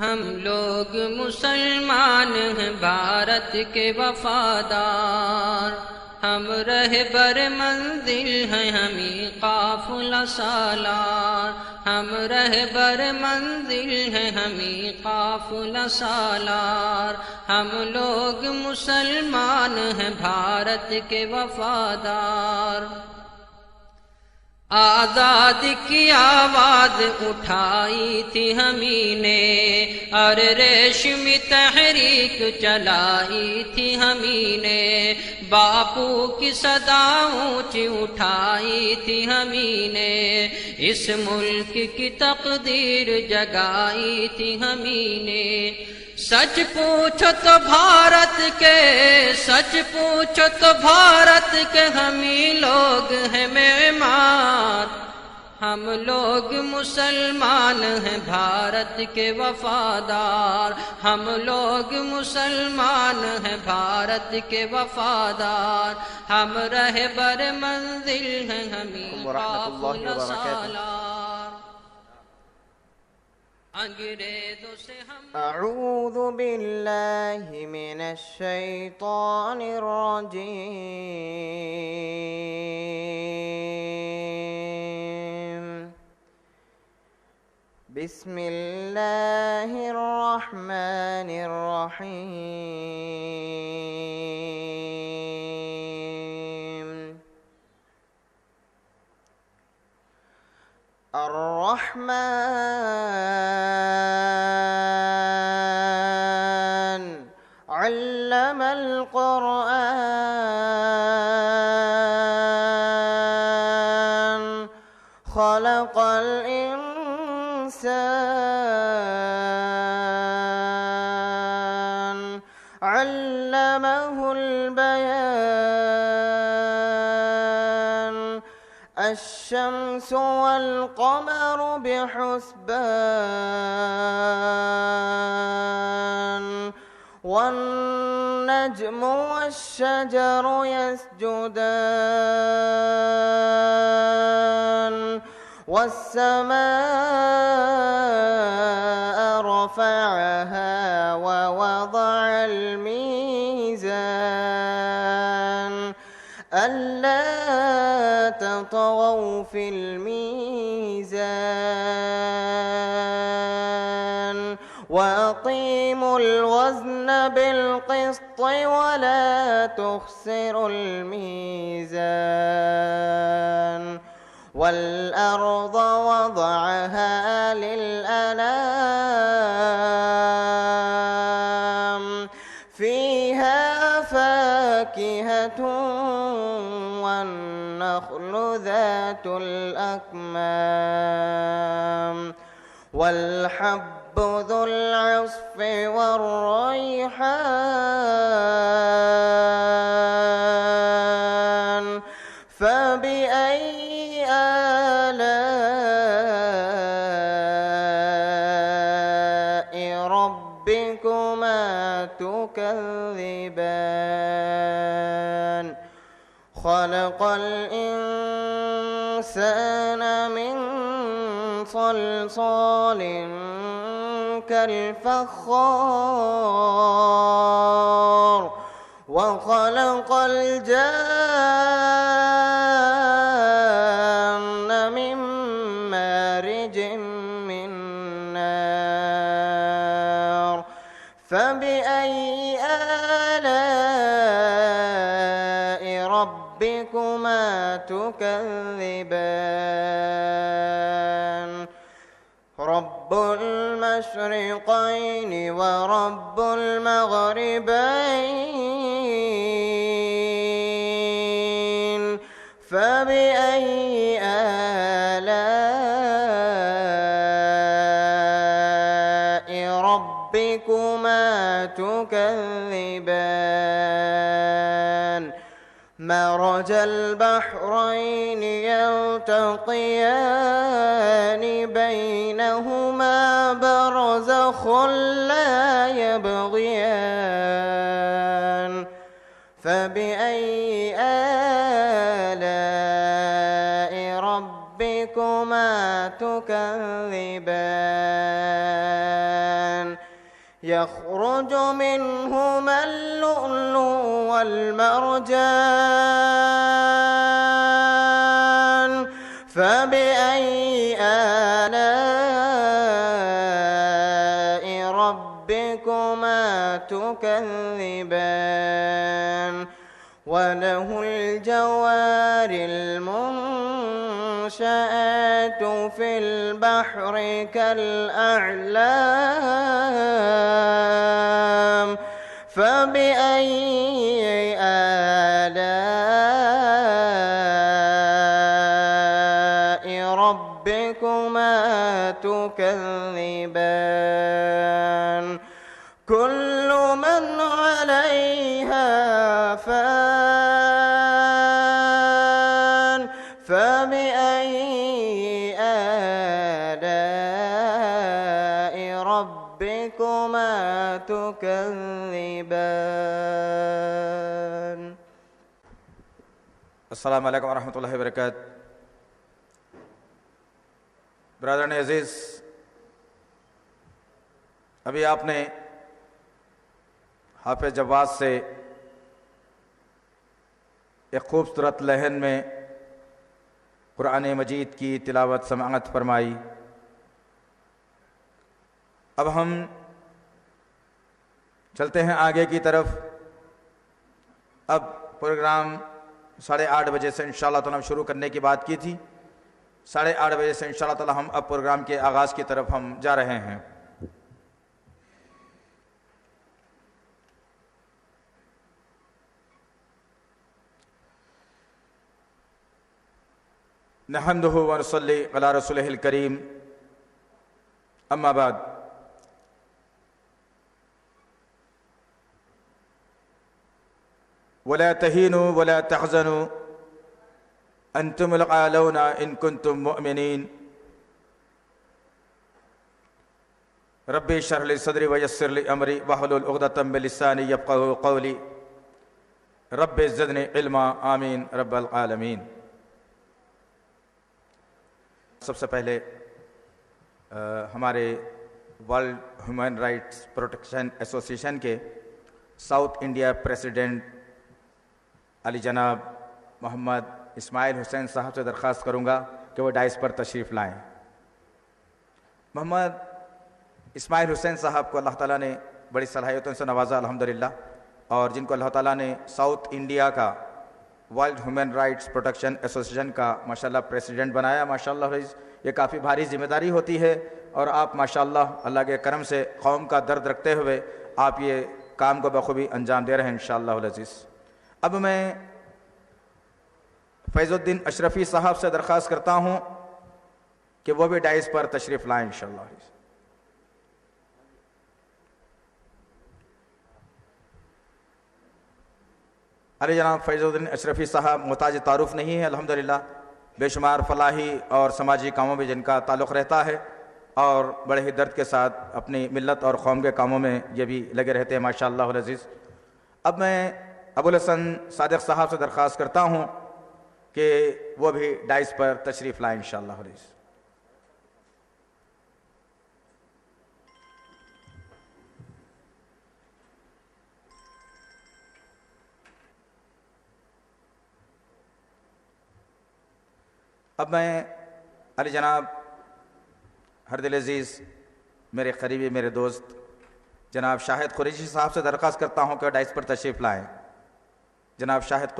ہم لوگ مسلمان ہیں بھارت کے وفادار، ہم رہبر منزل ہیں ہمیں قافلہ سالار، ہم رہبر منزل ہیں ہمیں قافلہ سالار، ہم لوگ مسلمان ہیں بھارت کے وفادار۔ آزادی کی آواز اٹھائی تھی ہمیں نے، اور ریشمی تحریک چلائی تھی ہمیں نے، باپو کی صدا اونچی اٹھائی تھی ہمیں نے، اس ملک کی تقدیر جگائی تھی ہمیں نے۔ سچ پوچھو تو بھارت کے، سچ پوچھو تو بھارت کے ہمیں لوگ ہیں معمار، ہم لوگ مسلمان ہیں بھارت کے وفادار، ہم لوگ مسلمان ہیں بھارت کے وفادار، ہم رہبر منزل ہیں ہمیں قافلہ سالار۔ انگریزوں سے ہم اعوذ باللہ من الشیطان الرجیم، بسم اللہ الرحمن الرحیم۔ الرحمن علم القرآن، خلق الإنسان، علمه البيان، الشمس والقمر بحسبان، والنجم والشجر يسجدان، والسماء رفعها ووضع الميزان، ألا تطغوا في الميزان، وأقيموا الوزن بالقسط ولا تخسروا الميزان، والأرض وضعها للأنام، فيها فاكهة والنخل ذات الأكمام، والحب ذو العصف والريحان، فبأي آلاء ربكما تكذبان؟ خلق الإنسان من صلصال كالفخار، وخلق الجان من مارج من نار، فبأي آلاء ربكما تكذبان؟ رب المشرقين ورب المغربين، فبأي آلاء ربكما تكذبان؟ مرج البحرين يلتقيان، بينهما برزخ لا يبغيان، فبأي آلاء ربكما تكذبان؟ يخرج منهما اللؤلؤ والمرجان فبأي آلاء ربكما تكذبان وله الجوار المنشآت في البحر كالأعلام فبأي آلاء ربكما تكذبان كل من عليها فان فبأي آلاء ربكما تكذبان. السلام علیکم ورحمۃ اللہ وبرکاتہ. برادران عزیز، ابھی آپ نے حافظ جواز سے ایک خوبصورت لحن میں قرآن مجید کی تلاوت سماعت فرمائی. اب ہم چلتے ہیں آگے کی طرف. اب پروگرام 8:30 بجے سے انشاءاللہ تعالیٰ ہم شروع کرنے کی بات کی تھی. 8:30 بجے سے انشاءاللہ تعالیٰ ہم اب پروگرام کے آغاز کی طرف ہم جا رہے ہیں. نحمدہ ونصلی علی رسولہ الکریم، اما بعد. ولا تهینوا ولا تحزنوا انتم الأعلون ان کنتم مؤمنین. ربی اشرح لی صدری ویسر لی امری واحلل عقدۃ من لسانی یفقہوا قولی. رب زدنی علما، آمین رب العالمین. سب سے پہلے ہمارے world human rights protection association کے ساؤتھ انڈیا پریزیڈنٹ علی جناب محمد اسماعیل حسین صاحب سے درخواست کروں گا کہ وہ ڈائس پر تشریف لائیں. محمد اسماعیل حسین صاحب کو اللہ تعالیٰ نے بڑی صلاحیتوں سے نوازا الحمدللہ، اور جن کو اللہ تعالیٰ نے ساؤتھ انڈیا کا world human rights protection association کا ماشاءاللہ پریزیڈنٹ بنایا. ماشاءاللہ یہ کافی بھاری ذمہ داری ہوتی ہے، اور آپ ماشاءاللہ اللہ کے کرم سے قوم کا درد رکھتے ہوئے آپ یہ کام کو بخوبی انجام دے رہے ہیں انشاءاللہ العزیز. اب میں فیض الدین اشرفی صاحب سے درخواست کرتا ہوں کہ وہ بھی ڈائس پر تشریف لائیں انشاءاللہ. علی جناب فیض الدین اشرفی صاحب محتاج تعارف نہیں ہے الحمدللہ. بے شمار فلاحی اور سماجی کاموں میں جن کا تعلق رہتا ہے، اور بڑے ہی درد کے ساتھ اپنی ملت اور قوم کے کاموں میں یہ بھی لگے رہتے ہیں ماشاءاللہ العزیز. اب میں ابوالحسن صادق صاحب سے درخواست کرتا ہوں کہ وہ بھی ڈائس پر تشریف لائیں انشاءاللہ العزیز. اب میں علی جناب ہر دل عزیز میرے قریبی میرے دوست جناب شاہد قریشی صاحب سے درخواست کرتا ہوں کہ ڈائس پر تشریف لائیں. جناب شاہد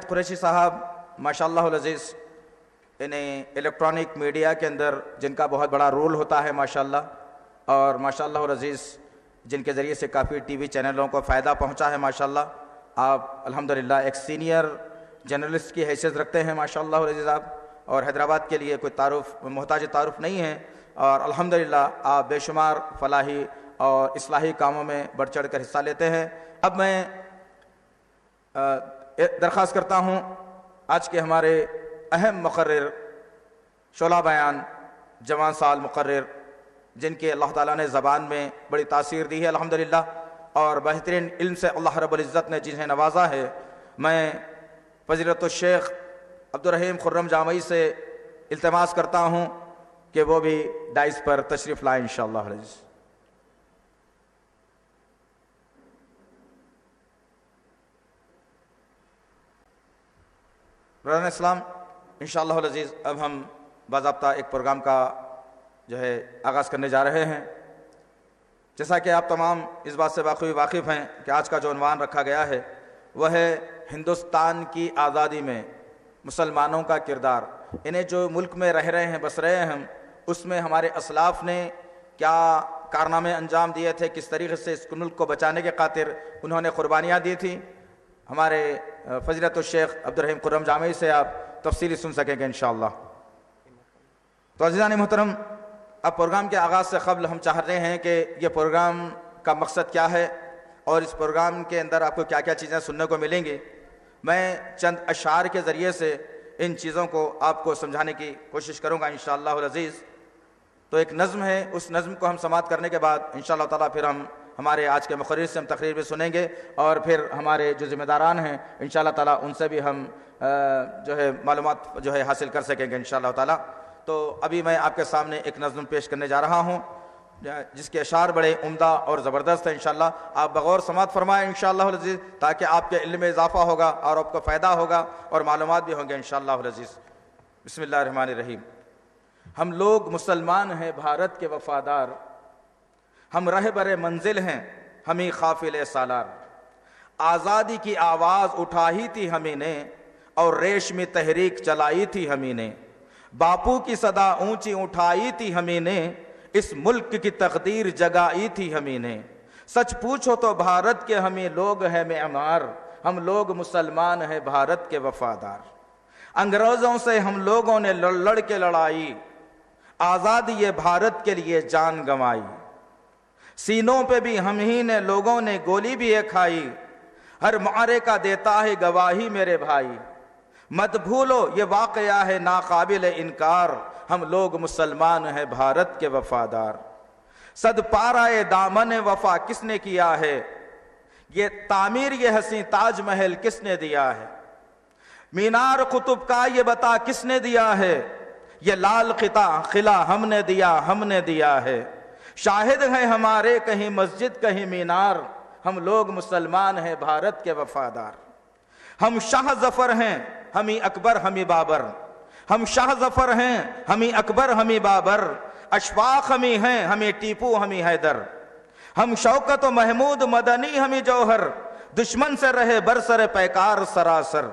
قریشی صاحب ماشاءاللہ العزیز انہیں الیکٹرانک میڈیا کے اندر جن کا بہت بڑا رول ہوتا ہے ماشاءاللہ، اور ماشاءاللہ العزیز جن کے ذریعے سے کافی ٹی وی چینلوں کو فائدہ پہنچا ہے ماشاءاللہ. آپ الحمدللہ ایک سینئر جرنلسٹ کی حیثیت رکھتے ہیں ماشاءاللہ العزیز آپ، اور حیدرآباد کے لیے کوئی محتاج تعارف نہیں ہے، اور الحمدللہ آپ بے شمار فلاحی اور اصلاحی کاموں میں بڑھ چڑھ کر حصہ لیتے ہیں. اب میں درخواست کرتا ہوں آج کے ہمارے اہم مقرر شعلہ بیان جوان سال مقرر، جن کے اللہ تعالیٰ نے زبان میں بڑی تاثیر دی ہے الحمدللہ، اور بہترین علم سے اللہ رب العزت نے جنہیں نوازا ہے، میں فضیلت الشیخ عبدالرحیم خرم جامعی سے التماس کرتا ہوں کہ وہ بھی ڈائس پر تشریف لائیں انشاءاللہ العزیز. برادران اسلام، انشاءاللہ العزیز اب ہم باضابطہ ایک پروگرام کا آغاز کرنے جا رہے ہیں۔ جیسا کہ آپ تمام اس بات سے واقف ہیں کہ آج کا جو عنوان رکھا گیا ہے وہ ہے ہندوستان کی آزادی میں مسلمانوں کا کردار۔ انہیں جو ملک میں رہ رہے ہیں، بس رہے ہیں ہم، اس میں ہمارے اسلاف نے کیا کارنامے انجام دیے تھے، کس طریقے سے اس ملک کو بچانے کے خاطر انہوں نے قربانیاں دی تھیں، ہمارے فضیلت الشیخ عبدالرحیم خرم جامعی سے آپ تفصیلی سن سکیں گے انشاءاللہ۔ تو عزیزان محترم، اب پروگرام کے آغاز سے قبل ہم چاہتے ہیں کہ یہ پروگرام کا مقصد کیا ہے اور اس پروگرام کے اندر آپ کو کیا کیا چیزیں سننے کو ملیں گی۔ میں چند اشعار کے ذریعے سے ان چیزوں کو آپ کو سمجھانے کی کوشش کروں گا انشاءاللہ العزیز۔ تو ایک نظم ہے، اس نظم کو ہم سماعت کرنے کے بعد انشاءاللہ تعالیٰ پھر ہم ہمارے آج کے مقرر سے ہم تقریر بھی سنیں گے، اور پھر ہمارے جو ذمہ داران ہیں انشاءاللہ تعالیٰ ان سے بھی ہم معلومات حاصل کر سکیں گے انشاءاللہ تعالیٰ۔ تو ابھی میں آپ کے سامنے ایک نظم پیش کرنے جا رہا ہوں جس کے اشعار بڑے عمدہ اور زبردست ہیں۔ انشاءاللہ آپ بغور سماعت فرمائیں انشاءاللہ العزیز، تاکہ آپ کے علم میں اضافہ ہوگا اور آپ کو فائدہ ہوگا اور معلومات بھی ہوں گے انشاءاللہ العزیز۔ بسم اللہ الرحمن الرحیم۔ ہم لوگ مسلمان ہیں بھارت کے وفادار، ہم رہبر منزل ہیں ہمیں قافلے سالار۔ آزادی کی آواز اٹھائی تھی ہمیں نے اور ریشمی تحریک چلائی تھی ہمیں نے۔ باپو کی صدا اونچی اٹھائی تھی ہمیں نے، اس ملک کی تقدیر جگائی تھی ہمیں نے۔ سچ پوچھو تو بھارت کے ہمیں لوگ ہیں معمار، ہم لوگ مسلمان ہیں بھارت کے وفادار۔ انگریزوں سے ہم لوگوں نے لڑ کے لڑائی، آزادی یہ بھارت کے لیے جان گنوائی۔ سینوں پہ بھی ہم ہی نے لوگوں نے گولی بھی ایک کھائی، ہر معرکہ دیتا ہے گواہی میرے بھائی۔ مت بھولو یہ واقعہ ہے ناقابل انکار، ہم لوگ مسلمان ہیں بھارت کے وفادار۔ صد پارہ دامن وفا کس نے کیا ہے، یہ تعمیر یہ حسین تاج محل کس نے دیا ہے۔ مینار قطب کا یہ بتا کس نے دیا ہے، یہ لال قلعہ ہم نے دیا ہے۔ شاہد ہیں ہمارے کہیں مسجد کہیں مینار، ہم لوگ مسلمان ہیں بھارت کے وفادار۔ ہم شاہ ظفر ہیں ہمیں اکبر ہمیں بابر، ہم شاہ ظفر ہیں ہمیں اکبر ہمیں بابر۔ اشفاق ہمیں ہیں ہمیں ٹیپو ہمیں حیدر، ہم شوکت و محمود مدنی ہمیں جوہر۔ دشمن سے رہے برسر پیکار سراسر،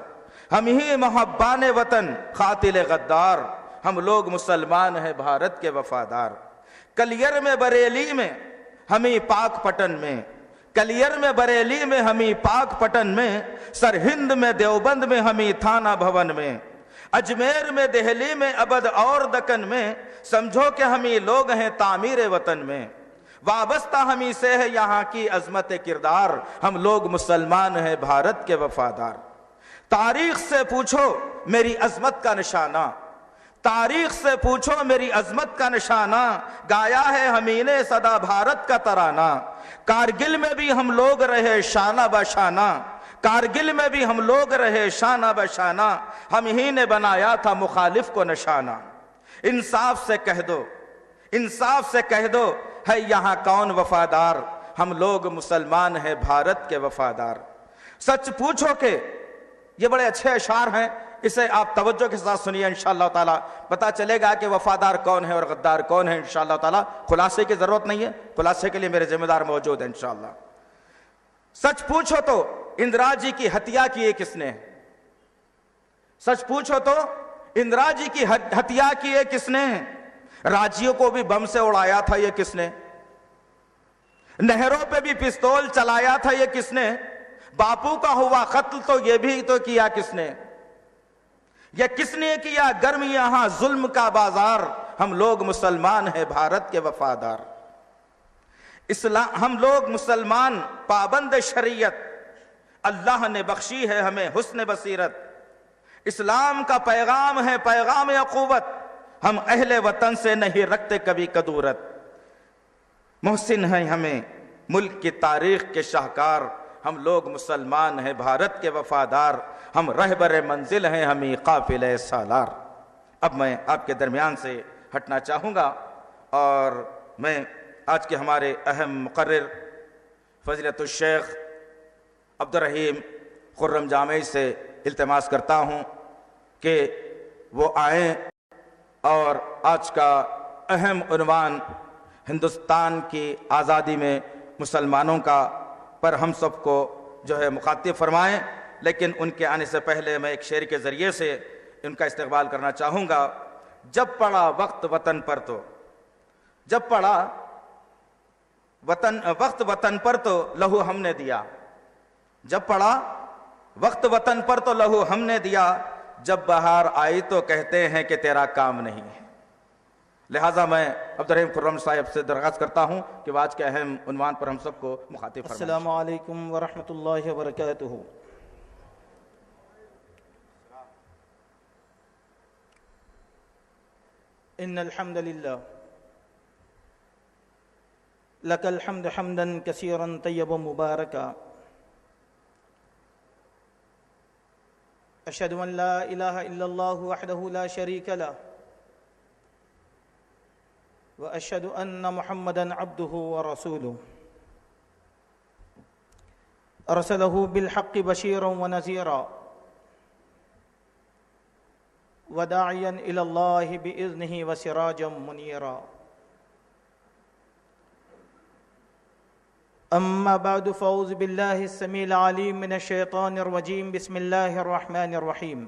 ہم ہی محبان وطن قاتل غدار، ہم لوگ مسلمان ہیں بھارت کے وفادار۔ کلیر میں بریلی میں ہمیں پاک پٹن میں، کلیر میں بریلی میں ہمیں پاک پٹن میں، سرہند میں دیوبند میں ہمیں تھانہ بھون میں، اجمیر میں دہلی میں ابد اور دکن میں، سمجھو کہ ہمیں لوگ ہیں تعمیر وطن میں۔ وابستہ ہمیں سے ہے یہاں کی عظمت کردار، ہم لوگ مسلمان ہیں بھارت کے وفادار۔ تاریخ سے پوچھو میری عظمت کا نشانہ، تاریخ سے پوچھو میری عظمت کا نشانہ، گایا ہے ہمیں نے صدا بھارت کا ترانہ۔ کارگل میں بھی ہم لوگ رہے شانہ بشانہ، کارگل میں بھی ہم لوگ رہے شانہ بشانہ، ہم ہی نے بنایا تھا مخالف کو نشانہ۔ انصاف سے کہہ دو، انصاف سے کہہ دو ہے یہاں کون وفادار، ہم لوگ مسلمان ہیں بھارت کے وفادار۔ سچ پوچھو کہ یہ بڑے اچھے اشعار ہیں، اسے آپ توجہ کے ساتھ سنیے انشاءاللہ تعالیٰ، پتہ چلے گا کہ وفادار کون ہے اور غدار کون ہے انشاءاللہ تعالیٰ۔ خلاصے کی ضرورت نہیں ہے، خلاصے کے لیے میرے ذمہ دار موجود ہیں انشاءاللہ۔ سچ پوچھو تو اندرا جی کی ہتیا کی ہے کس نے، سچ پوچھو تو اندرا جی کی ہتیا کی ہے کس نے، راجیوں کو بھی بم سے اڑایا تھا یہ کس نے، نہروں پہ بھی پستول چلایا تھا یہ کس نے، باپو کا ہوا قتل تو یہ بھی تو کیا کس نے، یہ کس نے کیا گرم یہاں ظلم کا بازار، ہم لوگ مسلمان ہیں بھارت کے وفادار۔ ہم لوگ مسلمان پابند شریعت، اللہ نے بخشی ہے ہمیں حسن بصیرت۔ اسلام کا پیغام ہے پیغام اخوت، ہم اہل وطن سے نہیں رکھتے کبھی کدورت۔ محسن ہیں ہمیں ملک کی تاریخ کے شاہکار، ہم لوگ مسلمان ہیں بھارت کے وفادار، ہم رہبر منزل ہیں ہمیں قافلے سالار۔ اب میں آپ کے درمیان سے ہٹنا چاہوں گا اور میں آج کے ہمارے اہم مقرر فضیلت الشیخ عبدالرحیم خرم جامعی سے التماس کرتا ہوں کہ وہ آئیں اور آج کا اہم عنوان ہندوستان کی آزادی میں مسلمانوں کا پر ہم سب کو جو ہے مخاطب فرمائیں. لیکن ان کے آنے سے پہلے میں ایک شعر کے ذریعے سے ان کا استقبال کرنا چاہوں گا. جب پڑا وقت وطن پر تو جب پڑا وقت وطن پر تو لہو ہم نے دیا. جب پڑا وقت وطن پر تو لہو ہم نے دیا. جب بہار آئی تو کہتے ہیں کہ تیرا کام نہیں ہے. لہٰذا میں عبدالرحیم خرم صاحب سے درخواست کرتا ہوں کہ وہ آج کے اہم عنوان پر ہم سب کو مخاطب فرمائیں. السلام علیکم ورحمۃ اللہ وبرکاتہ. ان الحمد للہ لک الحمد حمدا کثیرا طیبا مبارکا. اشہد ان لا الہ الا اللہ وحدہ لا شریک لہ واشہد ان محمدا عبدہ ورسولہ ارسلہ بالحق بشیرا ونذیرا وداعیا الی اللہ باذنہ وسراجا منیرا. اما بعد فاعوذ باللہ السمیع العلیم من الشیطان الرجیم. بسم اللہ الرحمن الرحیم.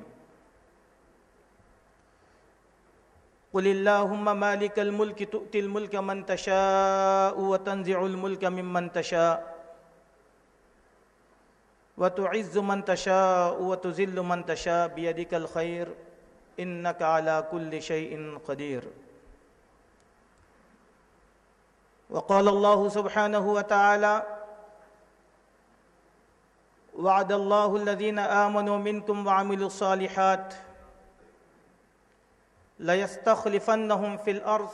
قل اللہم مالک الملک تؤتی الملک من تشاء وتنزع الملک ممن تشاء وتعز من تشاء وتذل من تشاء بیدک الخیر انک علی کل شیء قدیر. وقال اللہ سبحانہ وتعالی وعد اللہ الذین آمنوا منکم وعملوا الصالحات لَيَسْتَخْلِفَنَّهُمْ فِي الْأَرْضِ.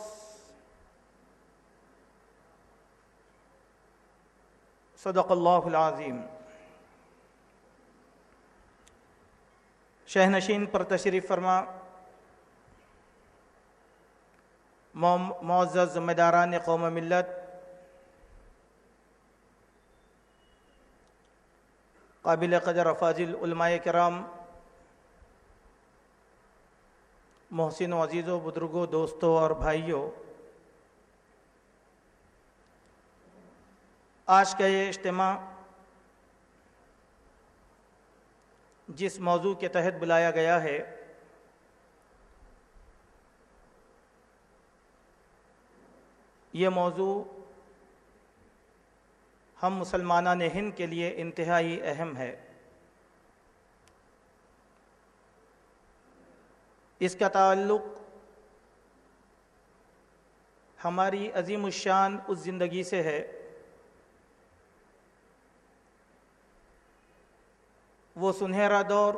صدق اللہ العظیم. شہنشین پر تشریف فرما معزز ذمہ داران قوم ملت، قابل قدر افاضل علماء کرام، محسن و عزیزوں، بزرگوں، دوستوں اور بھائیوں، آج کا یہ اجتماع جس موضوع کے تحت بلایا گیا ہے یہ موضوع ہم مسلمانان ہند کے لیے انتہائی اہم ہے. اس کا تعلق ہماری عظیم الشان اس زندگی سے ہے وہ سنہرا دور،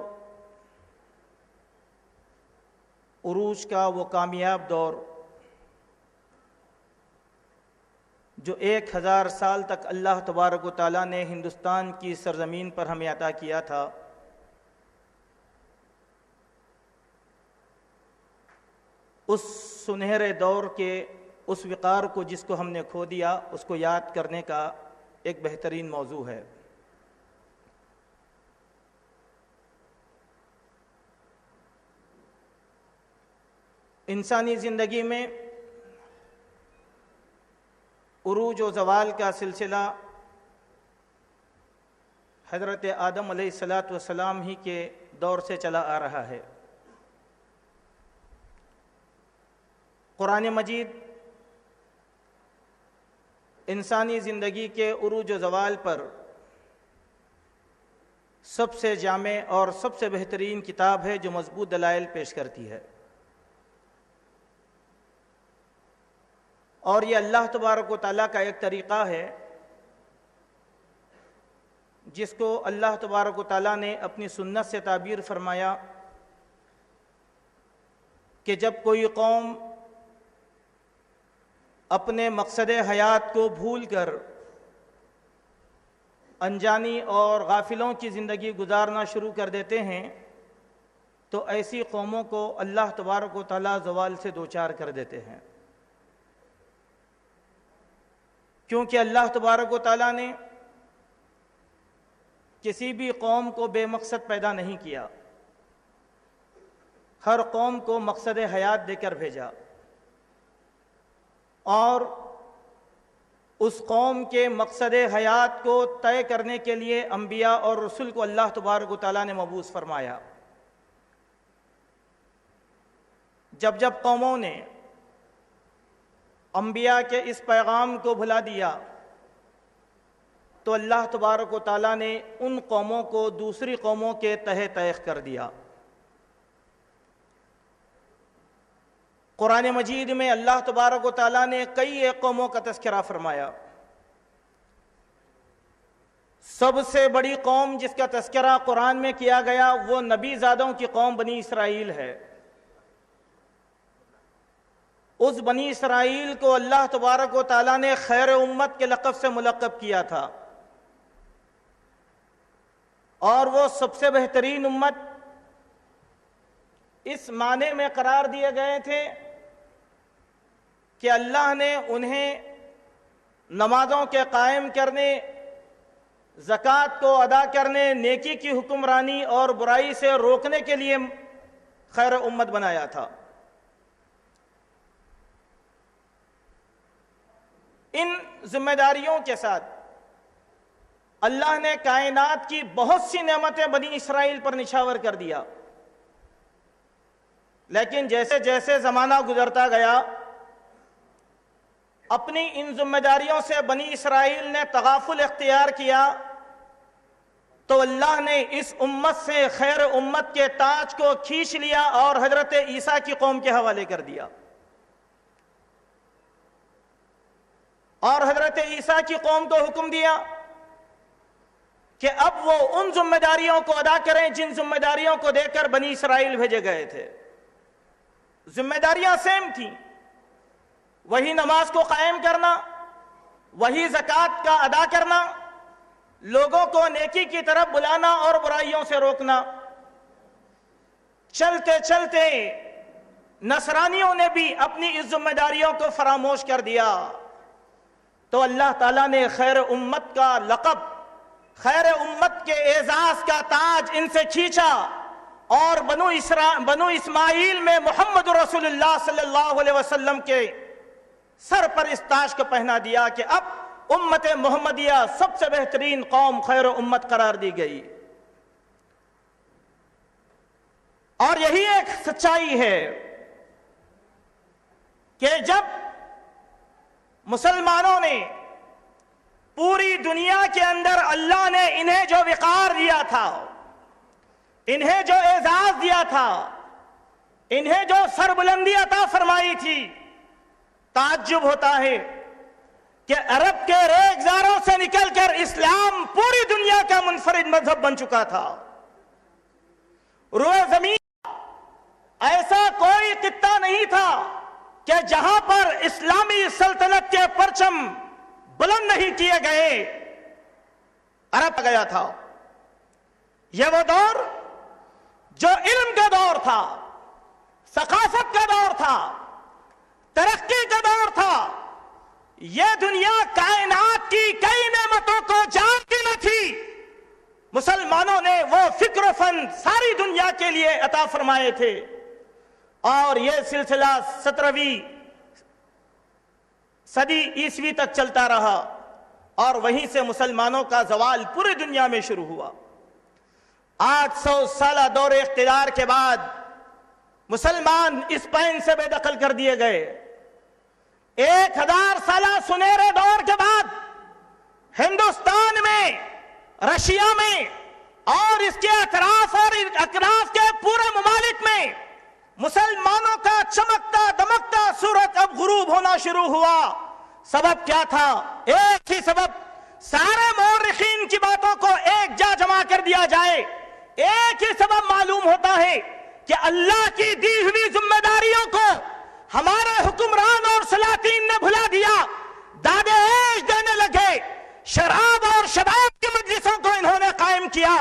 عروج کا وہ کامیاب دور جو 1000 سال تک اللہ تبارک و تعالیٰ نے ہندوستان کی سرزمین پر ہمیں عطا کیا تھا. اس سنہرے دور کے اس وقار کو جس کو ہم نے کھو دیا، اس کو یاد کرنے کا ایک بہترین موضوع ہے. انسانی زندگی میں عروج و زوال کا سلسلہ حضرت آدم علیہ السلام ہی کے دور سے چلا آ رہا ہے. قرآن مجید انسانی زندگی کے عروج و زوال پر سب سے جامع اور سب سے بہترین کتاب ہے جو مضبوط دلائل پیش کرتی ہے. اور یہ اللہ تبارک و تعالیٰ کا ایک طریقہ ہے جس کو اللہ تبارک و تعالیٰ نے اپنی سنت سے تعبیر فرمایا کہ جب کوئی قوم اپنے مقصد حیات کو بھول کر انجانی اور غافلوں کی زندگی گزارنا شروع کر دیتے ہیں تو ایسی قوموں کو اللہ تبارک و تعالیٰ زوال سے دوچار کر دیتے ہیں. کیونکہ اللہ تبارک و تعالیٰ نے کسی بھی قوم کو بے مقصد پیدا نہیں کیا. ہر قوم کو مقصد حیات دے کر بھیجا اور اس قوم کے مقصد حیات کو طے کرنے کے لیے انبیاء اور رسول کو اللہ تبارک و تعالیٰ نے مبعوث فرمایا۔ جب جب قوموں نے انبیاء کے اس پیغام کو بھلا دیا تو اللہ تبارک و تعالیٰ نے ان قوموں کو دوسری قوموں کے تحت طیخ کر دیا۔ قرآن مجید میں اللہ تبارک و تعالیٰ نے کئی ایک قوموں کا تذکرہ فرمایا۔ سب سے بڑی قوم جس کا تذکرہ قرآن میں کیا گیا وہ نبی زادوں کی قوم بنی اسرائیل ہے۔ اس بنی اسرائیل کو اللہ تبارک و تعالیٰ نے خیر امت کے لقب سے ملقب کیا تھا، اور وہ سب سے بہترین امت اس معنی میں قرار دیے گئے تھے کہ اللہ نے انہیں نمازوں کے قائم کرنے، زکوٰۃ کو ادا کرنے، نیکی کی حکمرانی اور برائی سے روکنے کے لیے خیر امت بنایا تھا۔ ان ذمہ داریوں کے ساتھ اللہ نے کائنات کی بہت سی نعمتیں بنی اسرائیل پر نچھاور کر دیا، لیکن جیسے جیسے زمانہ گزرتا گیا اپنی ان ذمہ داریوں سے بنی اسرائیل نے تغافل اختیار کیا تو اللہ نے اس امت سے خیر امت کے تاج کو کھینچ لیا اور حضرت عیسیٰ کی قوم کے حوالے کر دیا، اور حضرت عیسیٰ کی قوم کو حکم دیا کہ اب وہ ان ذمہ داریوں کو ادا کریں جن ذمہ داریوں کو دے کر بنی اسرائیل بھیجے گئے تھے۔ ذمہ داریاں سیم تھیں، وہی نماز کو قائم کرنا، وہی زکوٰۃ کا ادا کرنا، لوگوں کو نیکی کی طرف بلانا اور برائیوں سے روکنا۔ چلتے چلتے نصرانیوں نے بھی اپنی اس ذمہ داریوں کو فراموش کر دیا، تو اللہ تعالیٰ نے خیر امت کا لقب، خیر امت کے اعزاز کا تاج ان سے کھینچا اور بنو اسماعیل میں محمد رسول اللہ صلی اللہ علیہ وسلم کے سر پر اس تاج کو پہنا دیا کہ اب امت محمدیہ سب سے بہترین قوم خیر امت قرار دی گئی۔ اور یہی ایک سچائی ہے کہ جب مسلمانوں نے پوری دنیا کے اندر اللہ نے انہیں جو وقار دیا تھا، انہیں جو اعزاز دیا تھا، انہیں جو سربلندی عطا فرمائی تھی، تعجب ہوتا ہے کہ عرب کے ریگزاروں سے نکل کر اسلام پوری دنیا کا منفرد مذہب بن چکا تھا۔ روئے زمین ایسا کوئی خطہ نہیں تھا کہ جہاں پر اسلامی سلطنت کے پرچم بلند نہیں کیے گئے، عرب گیا تھا۔ یہ وہ دور جو علم کا دور تھا، ثقافت کا دور تھا، ترقی کا دور تھا۔ یہ دنیا کائنات کی کئی نعمتوں کو جانتی نہ تھی، مسلمانوں نے وہ فکر و فن ساری دنیا کے لیے عطا فرمائے تھے، اور یہ سلسلہ 17ویں صدی عیسوی تک چلتا رہا، اور وہیں سے مسلمانوں کا زوال پوری دنیا میں شروع ہوا۔ 800 سالہ دور اقتدار کے بعد مسلمان اسپین سے بے دخل کر دیے گئے۔ 1000 سالہ سنہرے دور کے بعد ہندوستان میں، رشیا میں اور اس کے اطراف اور اکناف کے پورے ممالک میں مسلمانوں کا چمکتا دمکتا سورج اب غروب ہونا شروع ہوا۔ سبب کیا تھا؟ ایک ہی سبب، سارے مورخین کی باتوں کو ایک جا جمع کر دیا جائے، ایک ہی سبب معلوم ہوتا ہے کہ اللہ کی دی ہوئی ذمہ داریوں کو ہمارے حکمران اور سلاطین نے بھلا دیا، دادے عیش دینے لگے، شراب اور شباب کی مجلسوں کو انہوں نے قائم کیا۔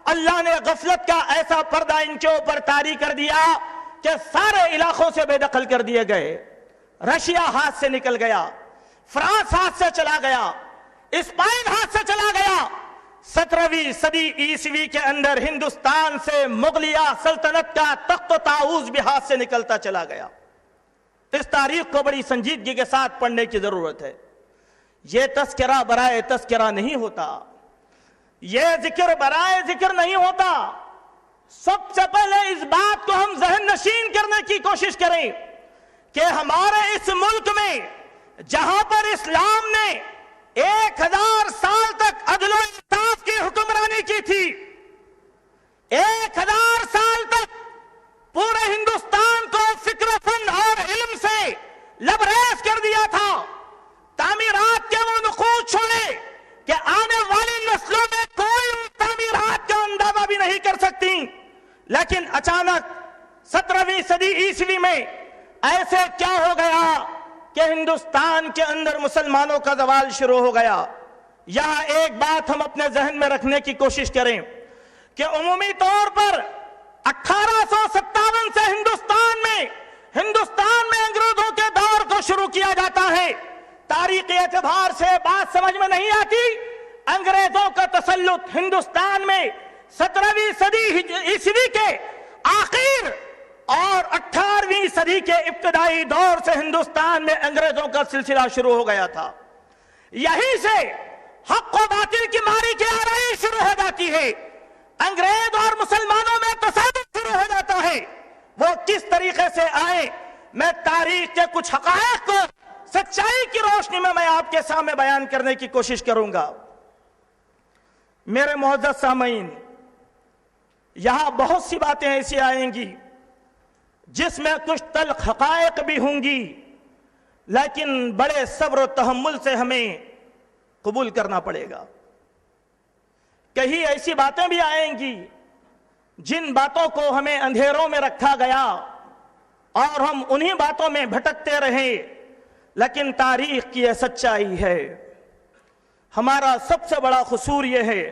اللہ نے غفلت کا ایسا پردہ ان کے اوپر طاری کر دیا کہ سارے علاقوں سے بے دخل کر دیے گئے۔ رشیا ہاتھ سے نکل گیا، فرانس ہاتھ سے چلا گیا، اسپین ہاتھ سے چلا گیا، 17वीं सदी ईसवी के अंदर हिंदुस्तान से मुगलिया सल्तनत का तख्त ताऊज भी हाथ से निकलता चला गया। इस तारीख को बड़ी संजीदगी के साथ पढ़ने की जरूरत है। यह तस्करा बराए तस्करा नहीं होता, यह जिक्र बराए जिक्र नहीं होता। सबसे पहले इस बात को हम जहन नशीन करने की कोशिश करें कि हमारे इस मुल्क में जहां पर इस्लाम ने 1000 साल तक अदल और इंसाफ की हुक्मरानी की थी, 1000 साल तक पूरे हिंदुस्तान को फिक्र फन और इल्म से लबरेज कर दिया था, तामीरात के वो नुकूद छोड़े कि आने वाली नस्लों में कोई उन तामीरात का अंदाजा भी नहीं कर सकती। लेकिन अचानक 17वीं सदी ईसवी में ऐसे क्या हो गया कि हिंदुस्तान के अंदर मुसलमानों का जवाल शुरू हो गया। यहां एक बात हम अपने जहन में रखने की कोशिश करें कि उमूमी तौर पर 1857 से हिंदुस्तान में अंग्रेजों के दौर को शुरू किया जाता है। तारीख के एतबार से बात समझ में नहीं आती। अंग्रेजों का तसल्लुत हिंदुस्तान में 17वीं सदी ईसवी के आखिर और 18वीं सदी के इब्तदाई दौर से हिंदुस्तान में अंग्रेजों का सिलसिला शुरू हो गया था। यहीं से हक व बातिल की मारी की आरई शुरू हो जाती है। अंग्रेज और मुसलमानों में तसादुम शुरू हो जाता है। वो किस तरीके से आए, मैं तारीख के कुछ हकायक को सच्चाई की रोशनी में मैं आपके सामने बयान करने की कोशिश करूंगा। मेरे मोअज़्ज़ज़ सामईन, यहां बहुत सी बातें ऐसी आएंगी जिसमें कुछ तल्ख हकायक भी होंगी, लेकिन बड़े सब्र और तहम्मुल से हमें कबूल करना पड़ेगा। कहीं ऐसी बातें भी आएंगी जिन बातों को हमें अंधेरों में रखा गया और हम उन्हीं बातों में भटकते रहे, लेकिन तारीख की यह सच्चाई है। हमारा सबसे बड़ा कसूर यह है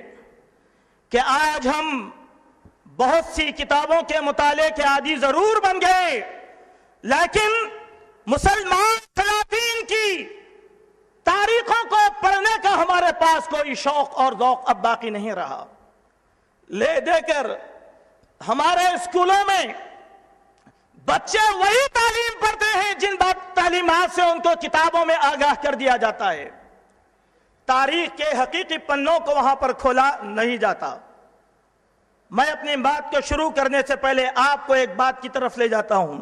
कि आज हम बहुत सी किताबों के मुताले के आदी जरूर बन गए, लेकिन मुसलमान सलातीन की तारीखों को पढ़ने का हमारे पास कोई शौक और ज़ौक़ अब बाकी नहीं रहा। ले देकर हमारे स्कूलों में बच्चे वही तालीम पढ़ते हैं जिन तालीमात से उनको किताबों में आगाह कर दिया जाता है। तारीख के हकीकी पन्नों को वहां पर खोला नहीं जाता। मैं अपनी बात को शुरू करने से पहले आपको एक बात की तरफ ले जाता हूं।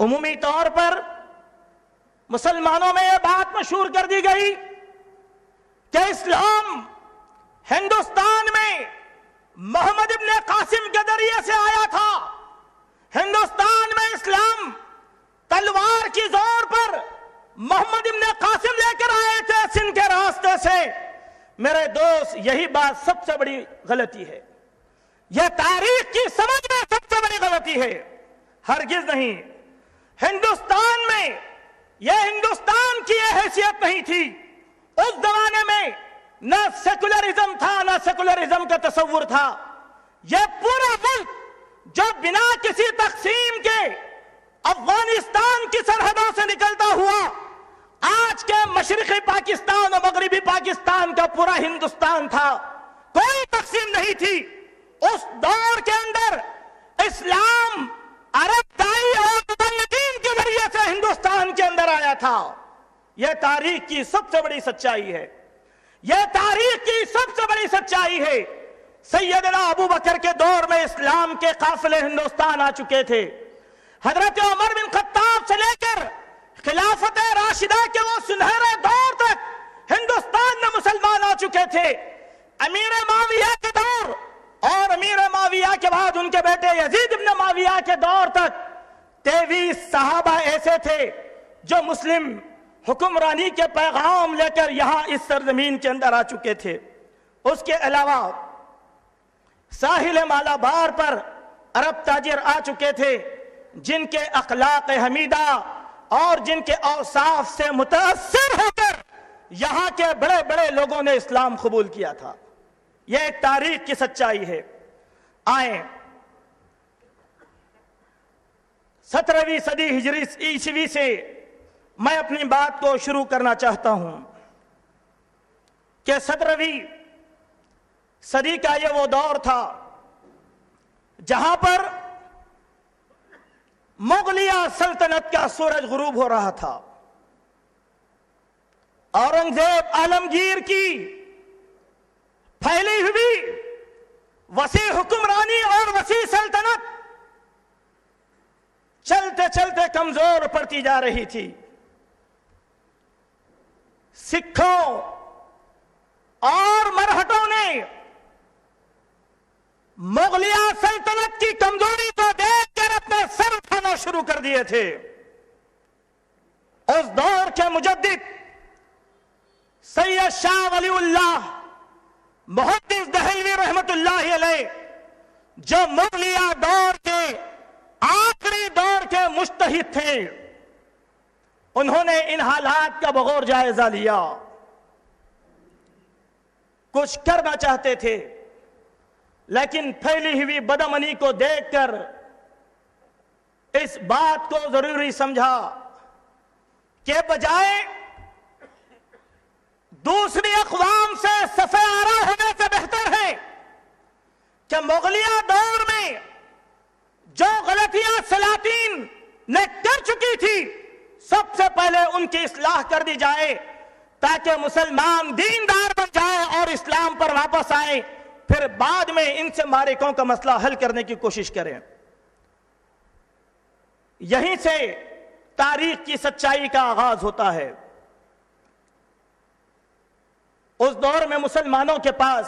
उमूमी तौर पर मुसलमानों में यह बात मशहूर कर दी गई कि इस्लाम हिंदुस्तान में मोहम्मद इब्न कासिम के जरिए से आया था। हिंदुस्तान में इस्लाम तलवार की जोर पर मोहम्मद इब्न कासिम लेकर आए थे सिंध के रास्ते से। मेरे दोस्त, यही बात सबसे बड़ी गलती है। यह तारीख की समझ में सबसे बड़ी गलती है। हरगिज नहीं। हिंदुस्तान में यह हिंदुस्तान की यह हैसियत नहीं थी। उस जमाने में न सेकुलरिज्म था, न सेकुलरिज्म का तस्वुर था। यह पूरा मुल्क जो बिना किसी तकसीम के अफगानिस्तान की सरहदों से निकलता हुआ आज के मशरक़ी पाकिस्तान और मगरबी पाकिस्तान का पूरा हिंदुस्तान था, कोई तकसीम नहीं थी। उस दौर के अंदर इस्लाम अरब दाई और मुबल्लिगीन के जरिए से हिंदुस्तान के अंदर आया था। यह तारीख की सबसे बड़ी सच्चाई है। यह तारीख की सबसे बड़ी सच्चाई है। सैयदना अबू बकर के दौर में इस्लाम के काफिले हिंदुस्तान आ चुके थे। हजरत उमर बिन खत्ताब से लेकर खिलाफत राशिदा के वो सुनहरे दौर तक हिंदुस्तान में मुसलमान आ चुके थे। अमीर माविया के दौर और अमीर माविया के बाद उनके बेटे यजीद इब्न माविया के दौर तक 23 सहाबा ऐसे थे जो मुस्लिम हुक्मरानी के पैगाम लेकर यहां इस सरजमीन के अंदर आ चुके थे। उसके अलावा साहिल मालाबार पर अरब ताजिर आ चुके थे जिनके अखलाक हमीदा और जिनके औसाफ से मुतासिर होकर यहां के बड़े बड़े लोगों ने इस्लाम कबूल किया था। यह एक तारीख की सच्चाई है। आए 17वीं सदी हिजरी ईसवी से मैं अपनी बात को शुरू करना चाहता हूं کہ 17ویں صدی کا یہ وہ دور تھا جہاں پر مغلیہ سلطنت کا سورج غروب ہو رہا تھا. اورنگزیب عالمگیر کی پھیلی ہوئی وسیع حکمرانی اور وسیع سلطنت چلتے چلتے کمزور پڑتی جا رہی تھی. سکھوں اور مرہٹوں نے مغلیہ سلطنت کی کمزوری کو دیکھ کر اپنے سر اٹھانا شروع کر دیے تھے. اس دور کے مجدد سید شاہ ولی اللہ محدث دہلوی رحمت اللہ علیہ، جو مغلیہ دور کے آخری دور کے مجتہد تھے، انہوں نے ان حالات کا بغور جائزہ لیا. کچھ کرنا چاہتے تھے لیکن پھیلی ہوئی بدامنی کو دیکھ کر اس بات کو ضروری سمجھا کہ بجائے دوسری اقوام سے صفے آرا ہونے سے بہتر ہے کہ مغلیہ دور میں جو غلطیاں سلاطین نے کر چکی تھی سب سے پہلے ان کی اصلاح کر دی جائے تاکہ مسلمان دیندار بن جائے اور اسلام پر واپس آئے، پھر بعد میں ان سے معرکوں کا مسئلہ حل کرنے کی کوشش کریں. یہیں سے تاریخ کی سچائی کا آغاز ہوتا ہے. اس دور میں مسلمانوں کے پاس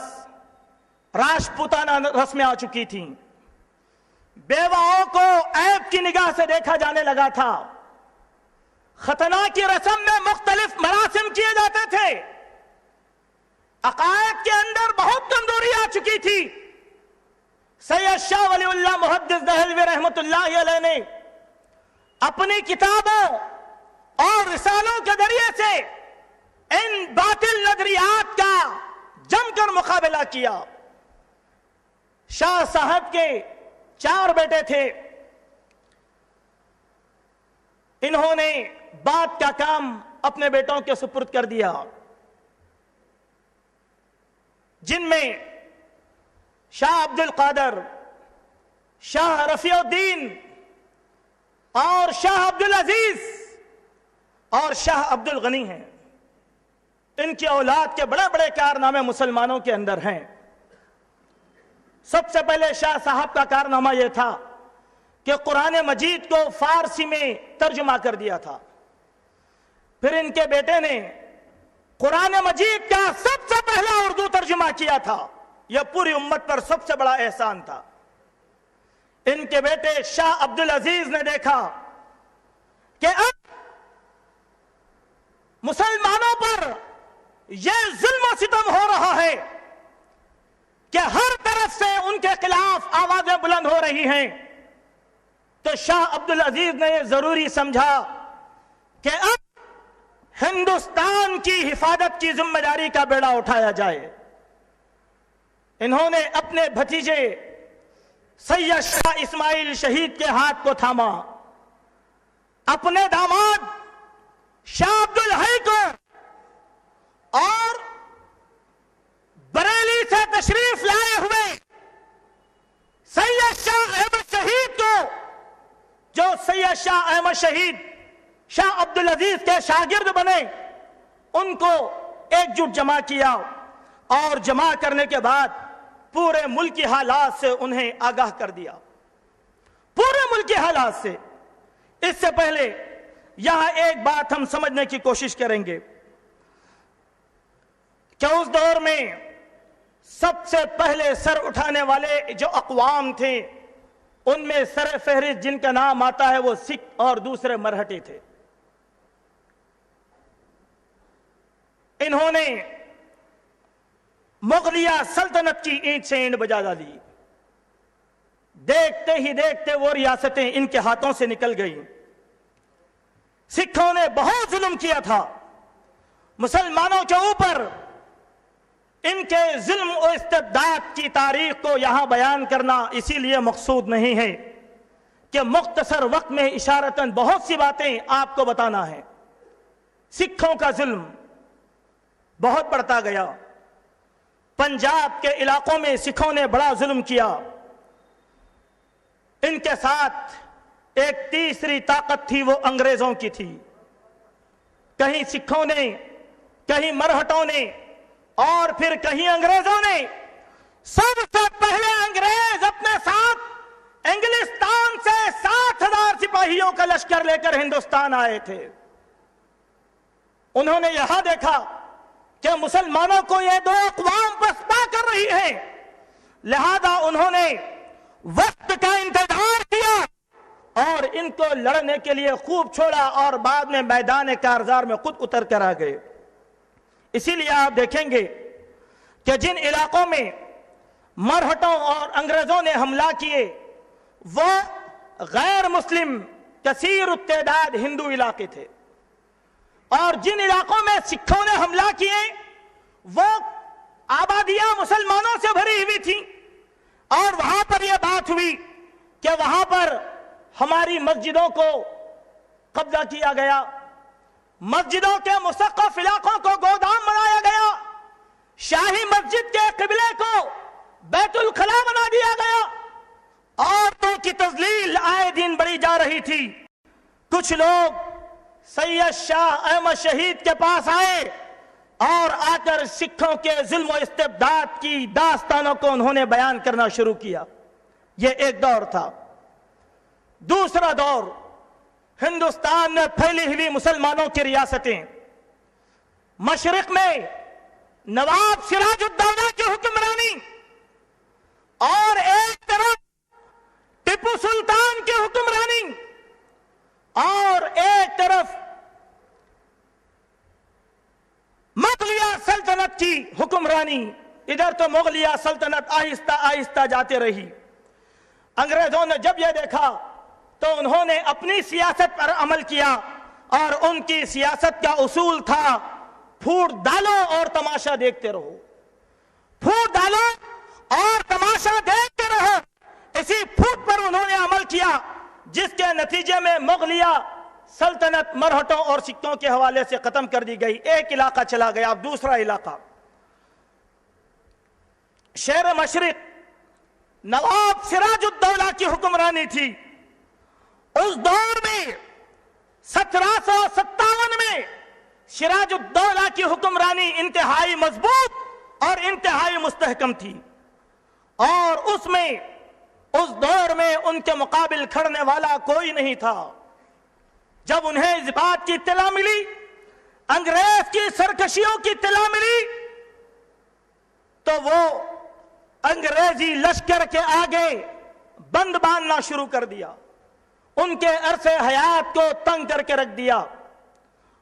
راجپوتانہ رسمیں آ چکی تھیں. بیواؤں کو عیب کی نگاہ سے دیکھا جانے لگا تھا. ختنہ کی رسم میں مختلف مراسم کیے جاتے تھے. عقائد کے اندر بہت کمزوری آ چکی تھی. سید شاہ ولی اللہ محدث دہلوی رحمت اللہ علیہ نے اپنی کتابوں اور رسالوں کے ذریعے سے ان باطل نظریات کا جم کر مقابلہ کیا. شاہ صاحب کے 4 بیٹے تھے. انہوں نے بات کا کام اپنے بیٹوں کے سپرد کر دیا، جن میں شاہ عبد القادر، شاہ رفیع الدین اور شاہ عبد العزیز اور شاہ عبد الغنی ہیں. ان کی اولاد کے بڑے بڑے کارنامے مسلمانوں کے اندر ہیں. سب سے پہلے شاہ صاحب کا کارنامہ یہ تھا کہ قرآن مجید کو فارسی میں ترجمہ کر دیا تھا. پھر ان کے بیٹے نے قرآن مجید کا سب سے پہلا اردو ترجمہ کیا تھا. یہ پوری امت پر سب سے بڑا احسان تھا. ان کے بیٹے شاہ عبد العزیز نے دیکھا کہ اب مسلمانوں پر یہ ظلم و ستم ہو رہا ہے کہ ہر طرف سے ان کے خلاف آوازیں بلند ہو رہی ہیں، تو شاہ عبد العزیز نے یہ ضروری سمجھا کہ اب ہندوستان کی حفاظت کی ذمہ داری کا بیڑا اٹھایا جائے. انہوں نے اپنے بھتیجے سید شاہ اسماعیل شہید کے ہاتھ کو تھاما. اپنے داماد شاہ عبد الحی کو اور بریلی سے تشریف لائے ہوئے سید شاہ احمد شہید کو، جو سید شاہ احمد شہید شاہ عبد العزیز کے شاگرد بنے، ان کو ایک جٹ جمع کیا اور جمع کرنے کے بعد پورے ملک کی حالات سے انہیں آگاہ کر دیا. پورے ملک کی حالات سے. اس سے پہلے یہاں ایک بات ہم سمجھنے کی کوشش کریں گے کہ اس دور میں سب سے پہلے سر اٹھانے والے جو اقوام تھے ان میں سر فہرست جن کا نام آتا ہے وہ سکھ اور دوسرے مرہٹے تھے. انہوں نے مغلیہ سلطنت کی اینٹ سے اینٹ بجا ڈالی. دیکھتے ہی دیکھتے وہ ریاستیں ان کے ہاتھوں سے نکل گئیں. سکھوں نے بہت ظلم کیا تھا مسلمانوں کے اوپر. ان کے ظلم و استبداد کی تاریخ کو یہاں بیان کرنا اسی لیے مقصود نہیں ہے کہ مختصر وقت میں اشارتاً بہت سی باتیں آپ کو بتانا ہے. سکھوں کا ظلم بہت بڑھتا گیا. पंजाब के इलाकों में सिखों ने बड़ा जुल्म किया। इनके साथ एक तीसरी ताकत थी, वो अंग्रेजों की थी। कहीं सिखों ने, कहीं मरहटों ने और फिर कहीं अंग्रेजों ने। सबसे पहले अंग्रेज अपने साथ इंग्लिस्तान से 7,000 सिपाहियों का लश्कर लेकर हिंदुस्तान आए थे। उन्होंने यहां देखा कि मुसलमानों को ये दो अक़वाम पसपा कर रही है, लिहाजा उन्होंने वक्त का इंतजार किया और इनको लड़ने के लिए खूब छोड़ा और बाद में मैदान कारजार में खुद उतर कर आ गए। इसीलिए आप देखेंगे कि जिन इलाकों में मरहटों और अंग्रेजों ने हमला किए वो गैर मुस्लिम कसीर तादाद हिंदू इलाके थे, और जिन इलाकों में सिखों ने हमला किए वो आबादियां मुसलमानों से भरी हुई थी। और वहां पर यह बात हुई कि वहां पर हमारी मस्जिदों को कब्जा किया गया, मस्जिदों के मुसक्कफ इलाकों को गोदाम बनाया गया, शाही मस्जिद के किबले को बैतुल खला बना दिया गया। औरतों की तजलील आए दिन बढ़ी जा रही थी। कुछ लोग सैयद शाह अहमद शहीद के पास आए और आकर सिखों के जुल्म और इस्तिबदाद की दास्तानों को उन्होंने बयान करना शुरू किया। यह एक दौर था। दूसरा दौर, हिंदुस्तान में फैली हुई मुसलमानों की रियासतें। मशरिक में नवाब सिराजुद्दौला की हुक्मरानी और एक तरफ टिपू सुल्तान की हुक्मरानी और एक तरफ मुगलिया सल्तनत की हुक्मरानी। इधर तो मुगलिया सल्तनत आहिस्ता आहिस्ता जाते रही। अंग्रेजों ने जब यह देखा तो उन्होंने अपनी सियासत पर अमल किया और उनकी सियासत का उसूल था फूट डालो और तमाशा देखते रहो, फूट डालो और तमाशा देखते रहो। इसी फूट पर उन्होंने अमल किया, जिसके नतीजे में मुगलिया सल्तनत मरहटों और सिखों के हवाले से खत्म कर दी गई। एक इलाका चला गया। अब दूसरा इलाका, शेर मशरिक नवाब सिराजुद्दौला की हुक्मरानी थी। उस दौर में 1757 में सिराजुद्दौला की हुक्मरानी इंतहाई मजबूत और इंतहाई मुस्तहकम थी, और उसमें उस दौर में उनके मुकाबिल खड़ने वाला कोई नहीं था। जब उन्हें इस बात की इत्तला मिली, अंग्रेज की सरकशियों की इत्तला मिली, तो वो अंग्रेजी लश्कर के आगे बंद बांधना शुरू कर दिया, उनके अरसे हयात को तंग करके रख दिया।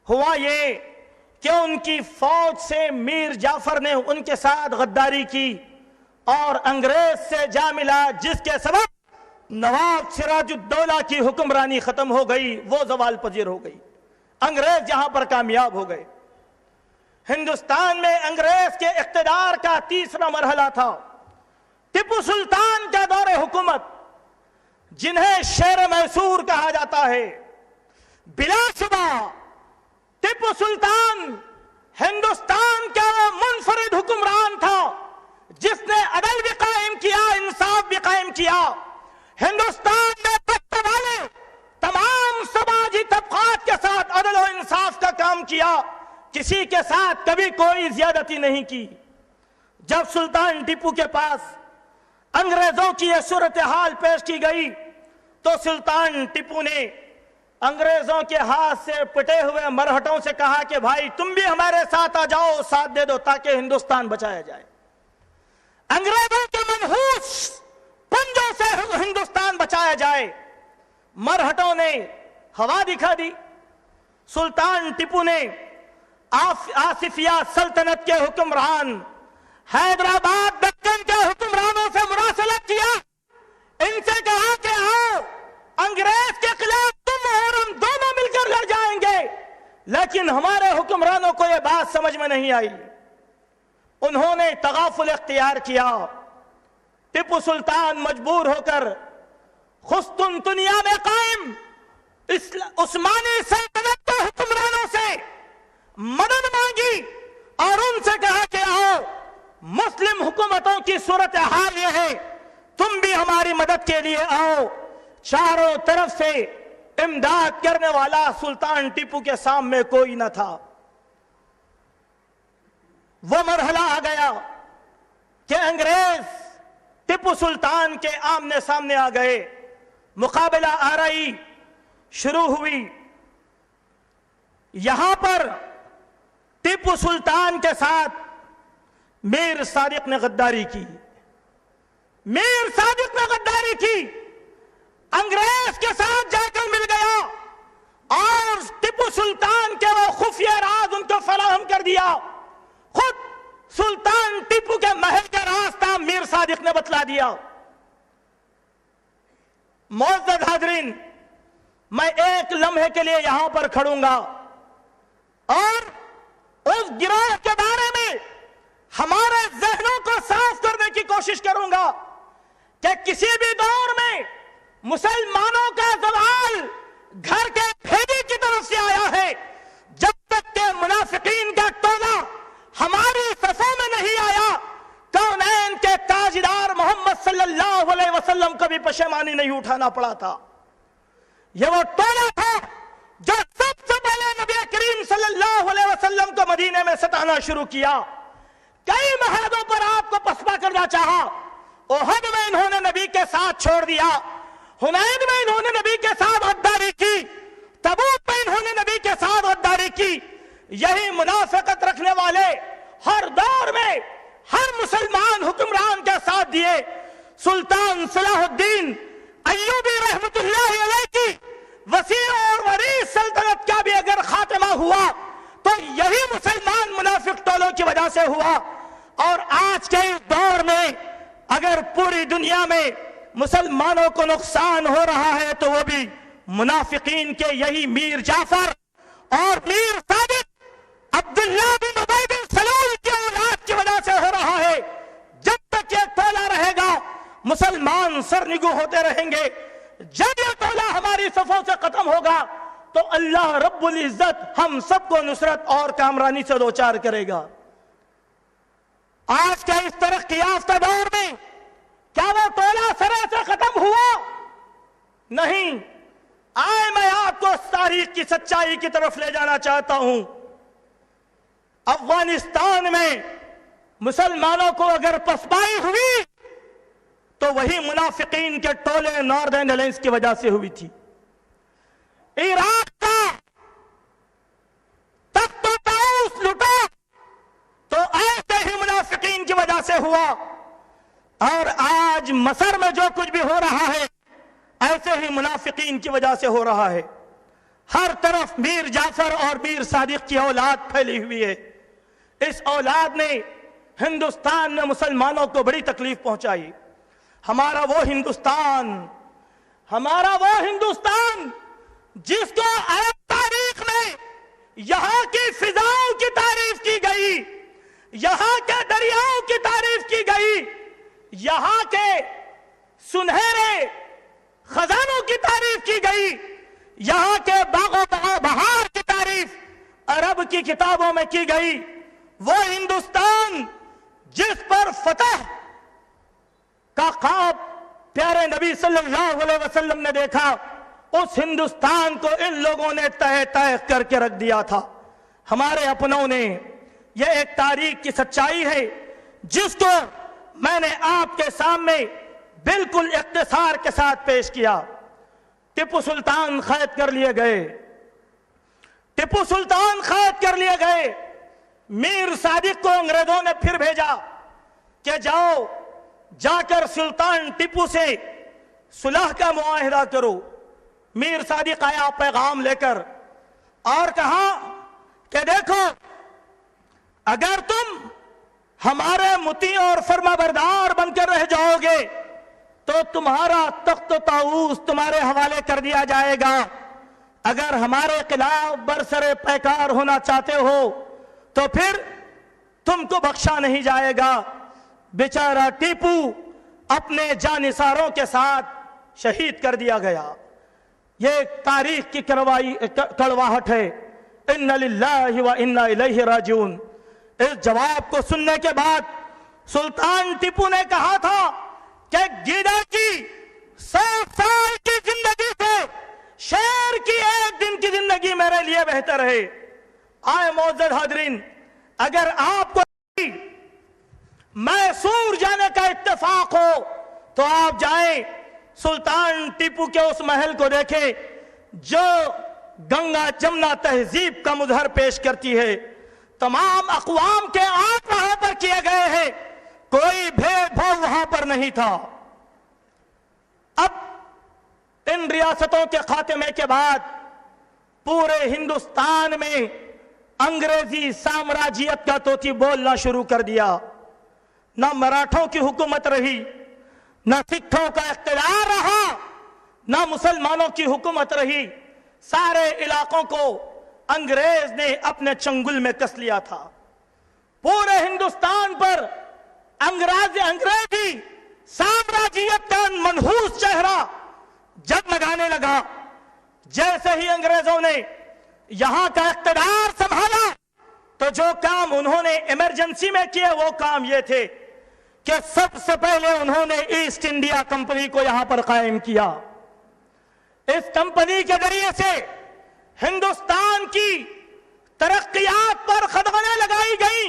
हुआ ये कि उनकी फौज से मीर जाफर ने उनके साथ गद्दारी की और अंग्रेज से जा मिला, जिसके सबब नवाब सिराजुद्दौला की हुक्मरानी खत्म हो गई, वो जवाल पजीर हो गई। अंग्रेज जहां पर कामयाब हो गए। हिंदुस्तान में अंग्रेज के इख्तिदार का तीसरा मरहला था टिपू सुल्तान का दौरे हुकूमत, जिन्हें शेर मैसूर कहा जाता है। बिलाशुबा टिपू सुल्तान हिंदुस्तान का वो मुनफरिद हुक्मरान था जिसने अदल भी कायम किया, इंसाफ भी कायम किया। हिंदुस्तान में बसने वाले तमाम समाजी तबकात के साथ अदल और इंसाफ का काम किया, किसी के साथ कभी कोई ज्यादती नहीं की। जब सुल्तान टीपू के पास अंग्रेजों की यह सूरत हाल पेश की गई तो सुल्तान टीपू ने अंग्रेजों के हाथ से पिटे हुए मरहटों से कहा कि भाई तुम भी हमारे साथ आ जाओ, साथ दे दो ताकि हिंदुस्तान बचाया जाए। अंग्रेजों के मनहूस पंजों से हिंदुस्तान बचाया जाए। मरहटों ने हवा दिखा दी। सुल्तान टीपू ने आसिफिया सल्तनत के हुक्मरान, हैदराबाद दक्कन के हुक्मरानों से मुरासलत किया। इनसे कहा कि आओ अंग्रेज के खिलाफ तुम और हम दोनों मिलकर लड़ जाएंगे, लेकिन हमारे हुक्मरानों को यह बात समझ में नहीं आई। उन्होंने तगाफुल इख्तियार किया। टिपू सुल्तान मजबूर होकर खुस्तुनतुनिया में कायम उस्मानी सल्तनत के हुक्मरानों से मदद मांगी और उनसे कहा कि आओ मुस्लिम मुसीबतों की सूरत हाल ये है, तुम भी हमारी मदद के लिए आओ। चारों तरफ से इमदाद करने वाला सुल्तान टीपू के सामने कोई न था। वो मरहला आ गया कि अंग्रेज टीपू सुल्तान के आमने सामने आ गए, मुकाबला आराई शुरू हुई। यहां पर टीपू सुल्तान के साथ मीर सादिक ने गद्दारी की। मीर सादिक ने गद्दारी की, अंग्रेज के साथ जाकर मिल गया और टीपू सुल्तान के वो खुफिया राज उनको फराहम कर दिया। खुद सुल्तान टीपू के महल का रास्ता मीर सादिक ने बतला दिया। मोअज़्ज़ज़ हाज़रीन, मैं एक लम्हे के लिए यहां पर खड़ूंगा और उस गिरोह के बारे में हमारे जहनों को साफ करने की कोशिश करूंगा कि किसी भी दौर में मुसलमानों का ज़वाल घर के भेदी की तरफ से आया है। जब तक के मुनाफिकीन का टोला हमारी सफ़ों में नहीं आया, कौनैन के ताजदार मोहम्मद सल्लल्लाहु अलैहि वसल्लम को भी पशेमानी नहीं उठाना पड़ा था। यह वो टोला था जो सबसे पहले नबी करीम सल्लल्लाहु अलैहि वसल्लम को मदीने में सताना शुरू किया। कई महादों पर आपको पसपा करना चाहा। ओहद में इन्होंने नबी के साथ छोड़ दिया, हुनैन में इन्होंने नबी के साथ गद्दारी की, तबूक में इन्होंने नबी के साथ गद्दारी की। यही मुनाफिकत रखने वाले हर दौर में हर मुसलमान हुक्मरान के साथ दिए। सुल्तान सलाहुद्दीन अय्यूबी रहमतुल्लाहि अलैह की वसी और वरीस सल्तनत का भी अगर खात्मा हुआ तो यही मुसलमान मुनाफिक टोलों की वजह से हुआ। और आज के इस दौर में अगर पूरी दुनिया में मुसलमानों को नुकसान हो रहा है तो वो भी मुनाफिकीन के यही मीर जाफर और मीर सादिक अब्दुल्लाह बिन उबई बिन सलूल की औलाद की वजह से हो रहा है। जब तक ये टोला रहेगा मुसलमान सरनिगू होते रहेंगे। जब ये टोला हमारी सफों से खत्म होगा तो अल्लाह रब्बुल इज्जत हम सबको नुसरत और कामरानी से दो चार करेगा। आज के इस तरक्की याफ्ता दौर में क्या वो टोला सरे से खत्म हुआ? नहीं। आए मैं आपको तारीख की सच्चाई की तरफ ले जाना चाहता हूं। अफगानिस्तान में मुसलमानों को अगर पसपाई हुई तो वही मुनाफिकीन के टोले नॉर्दर्न अलायंस की वजह से हुई थी। इराक का तख्त ताऊस लुटा तो ऐसे ही मुनाफिकीन की वजह से हुआ। और आज मसर में जो कुछ भी हो रहा है ऐसे ही मुनाफिकीन की वजह से हो रहा है। हर तरफ मीर जाफर और मीर सादिक की औलाद फैली हुई है। इस औलाद ने हिंदुस्तान में मुसलमानों को बड़ी तकलीफ पहुंचाई। हमारा वो हिंदुस्तान जिसको अरब तारीख में यहां की फिजाओं की तारीफ की गई, यहां के दरियाओं की तारीफ की गई, यहां के सुनहरे खजानों की तारीफ की गई, यहां के बागों बहार की तारीफ अरब की किताबों में की गई। वो हिंदुस्तान जिस पर फतह का ख्वाब प्यारे नबी सल्लल्लाहु अलैहि वसल्लम ने देखा, उस हिंदुस्तान को इन लोगों ने तय तय करके रख दिया था। हमारे अपनों ने, यह एक तारीख की सच्चाई है जिसको मैंने आपके सामने बिल्कुल इख्तिसार के साथ पेश किया। टिप्पू सुल्तान कैद कर लिए गए, टिप्पू सुल्तान कैद कर लिए गए। मीर सादिक को अंग्रेजों ने फिर भेजा कि जाओ जाकर सुल्तान टिप्पू से सुलह का मुआहिदा करो। मीर सादिक आया पैगाम लेकर और कहा कि देखो, अगर तुम हमारे मुती और फरमाबरदार बनकर रह जाओगे तो तुम्हारा तख्त ताऊस तुम्हारे हवाले कर दिया जाएगा। अगर हमारे खिलाफ बरसरे पैकार होना चाहते हो तो फिर तुमको बख्शा नहीं जाएगा। बेचारा टीपू अपने जानिसारों के साथ शहीद कर दिया गया। ये तारीख की कड़वाहट है। इन्ना लिल्लाहि व इन्ना इलैहि राजिऊन। इस जवाब को सुनने के बाद सुल्तान टीपू ने कहा था कि गीदड़ की 100 साल की जिंदगी से शेर की 1 दिन की जिंदगी मेरे लिए बेहतर है। आए मोअज़्ज़ज़ हाज़रीन, अगर आपको मैसूर जाने का इत्तेफाक हो तो आप जाएं, सुल्तान टीपू के उस महल को देखें जो गंगा जमुना तहजीब का मुजहर पेश करती है। तमाम अक़वाम के आंख वहां पर किए गए हैं, कोई भेदभाव वहां पर नहीं था। अब इन रियासतों के खात्मे के बाद पूरे हिंदुस्तान में अंग्रेजी साम्राज्यत का तोती बोलना शुरू कर दिया। न मराठों की हुकूमत रही, न सिखों का इख्तियार रहा, न मुसलमानों की हुकूमत रही। सारे इलाकों को अंग्रेज ने अपने चंगुल में कस लिया था। पूरे हिंदुस्तान पर अंग्रेजी साम्राज्यत का मनहूस चेहरा जगमगाने लगा। जैसे ही अंग्रेजों ने यहां का इख्तियार संभाला तो जो काम उन्होंने इमरजेंसी में किए वो काम ये थे कि सबसे पहले उन्होंने ईस्ट इंडिया कंपनी को यहां पर कायम किया। इस कंपनी के जरिए से हिंदुस्तान की तरक्कियात पर खदगने लगाई गई।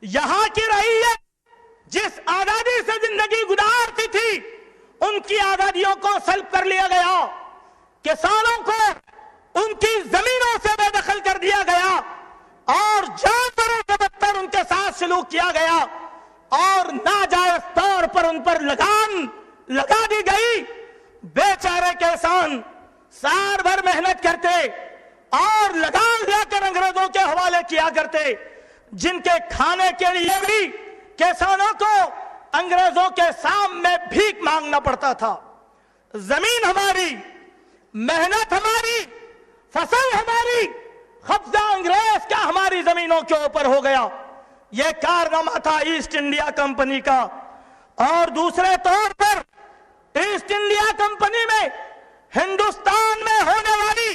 यहां की रईयत जिस आजादी से जिंदगी गुजारती थी उनकी आजादियों को सल्ब कर लिया गया। किसानों को उनकी जमीनों से बेदखल कर दिया गया और जानवरों से बदतर उनके साथ सलूक किया गया और नाजायज तौर पर उन पर लगान लगा दी गई। बेचारे किसान साल भर मेहनत करते और लगान लेकर अंग्रेजों के हवाले किया करते, जिनके खाने के लिए भी किसानों को अंग्रेजों के सामने भीख मांगना पड़ता था। जमीन हमारी, मेहनत हमारी, फसल हमारी, कब्जा अंग्रेज का हमारी जमीनों के ऊपर हो गया। यह कारनामा था ईस्ट इंडिया कंपनी का। और दूसरे तौर पर ईस्ट इंडिया कंपनी में हिंदुस्तान में होने वाली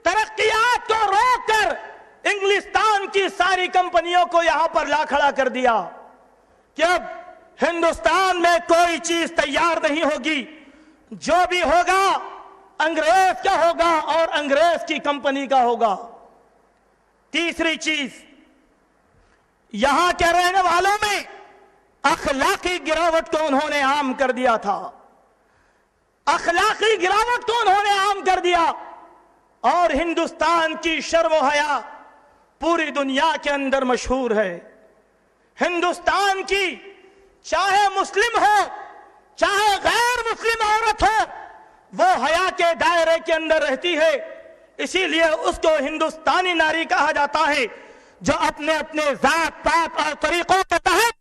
तरक्कियात को रोककर इंग्लिस्तान की सारी कंपनियों को यहां पर ला खड़ा कर दिया कि अब हिंदुस्तान में कोई चीज तैयार नहीं होगी, जो भी होगा अंग्रेज का होगा और अंग्रेज की कंपनी का होगा। तीसरी चीज, यहां के रहने वालों में अखलाकी गिरावट को उन्होंने आम कर दिया था। अखलाकी गिरावट को उन्होंने आम कर दिया और हिंदुस्तान की शर्म व हया पूरी दुनिया के अंदर मशहूर है। हिंदुस्तान की चाहे मुस्लिम हो चाहे गैर मुस्लिम औरत हो, वो हया के दायरे के अंदर रहती है। इसीलिए उसको हिंदुस्तानी नारी कहा जाता है, जो अपने अपने जात पात और तरीकों के तहत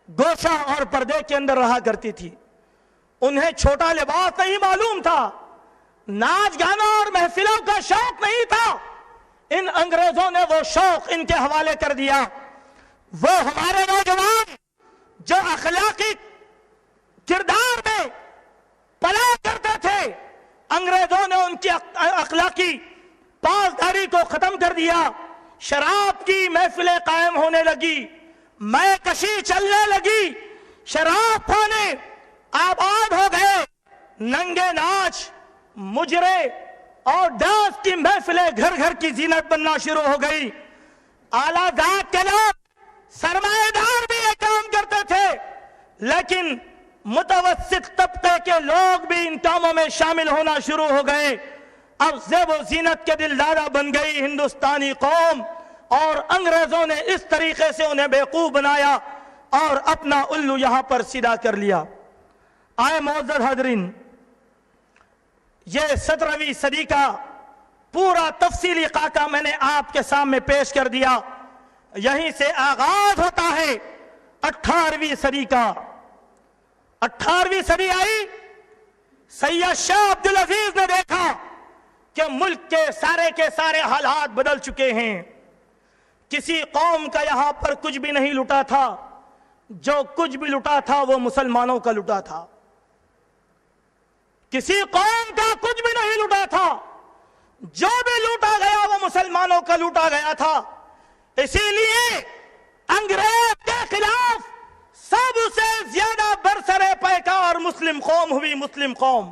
गोशा और पर्दे के अंदर रहा करती थी। उन्हें छोटा लिबास नहीं मालूम था, नाच गाना और महफिलों का शौक नहीं था। इन अंग्रेजों ने वो शौक इनके हवाले कर दिया। वो हमारे नौजवान जो अखलाकी किरदार में पला करते थे, अंग्रेजों ने उनकी अखलाकी पासदारी को खत्म कर दिया। शराब की महफिलें कायम होने लगी, मैं कशी चलने लगी, शराब खाने आबाद हो गए, नंगे नाच, मुजरे और डांस की महफिलें घर घर की जीनत बनना शुरू हो गई। आला जात के लोग, सरमाएदार भी ये काम करते थे, लेकिन मुतवस्सित तबके के लोग भी इन कामों में शामिल होना शुरू हो गए। अब ज़ेब ज़ीनत के दिलदारा बन गई हिंदुस्तानी कौम और अंग्रेजों ने इस तरीके से उन्हें बेवकूफ बनाया और अपना उल्लू यहां पर सीधा कर लिया। आए मोअज़्ज़ज़ हाज़रीन, ये 17वीं सदी का पूरा तफसीली खाका मैंने आपके सामने पेश कर दिया। यहीं से आगाज होता है 18वीं सदी का। 18वीं सदी आई, सैयद शाह अब्दुल अजीज ने देखा कि मुल्क के सारे हालात बदल चुके हैं। किसी कौम का यहां पर कुछ भी नहीं लुटा था, जो कुछ भी लुटा था वो मुसलमानों का लुटा था। किसी कौम का कुछ भी नहीं लुटा था, जो भी लूटा गया वो मुसलमानों का लूटा गया था। इसीलिए अंग्रेज के खिलाफ मुस्लिम कौम हुई मुस्लिम कौम।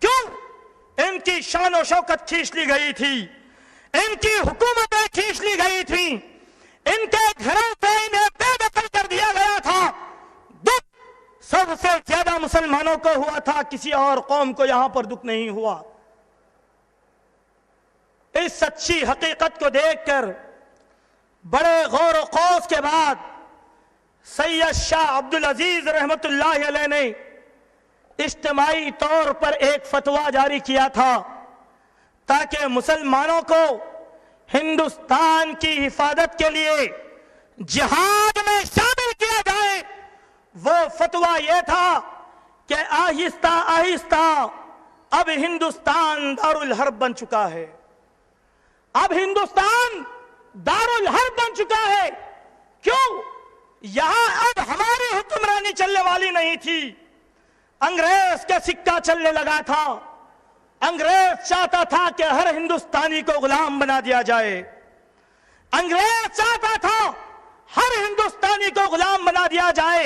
क्यों? इनकी शान और शौकत खींच ली गई थी, इनकी हुकूमतें खींच ली गई थी, इनके घरों से इन्हें बेदखल कर दिया गया था। दुख सबसे ज्यादा मुसलमानों को हुआ था, किसी और कौम को यहां पर दुख नहीं हुआ। इस सच्ची हकीकत को देखकर बड़े गौर व खौफ के बाद सैयद शाह अब्दुल अजीज रहमतुल्लाह अलैह ने इज्तिमाई तौर पर एक फतवा जारी किया था ताकि मुसलमानों को हिंदुस्तान की हिफाजत के लिए जिहाद में शामिल किया जाए। वो फतवा यह था कि आहिस्ता आहिस्ता अब हिंदुस्तान दारुल हर्ब बन चुका है, अब हिंदुस्तान दारुल हर्ब बन चुका है। क्यों? यहां अब हमारी हुक्मरानी चलने वाली नहीं थी, अंग्रेज का सिक्का चलने लगा था। अंग्रेज चाहता था कि हर हिंदुस्तानी को गुलाम बना दिया जाए, अंग्रेज चाहता था हर हिंदुस्तानी को गुलाम बना दिया जाए।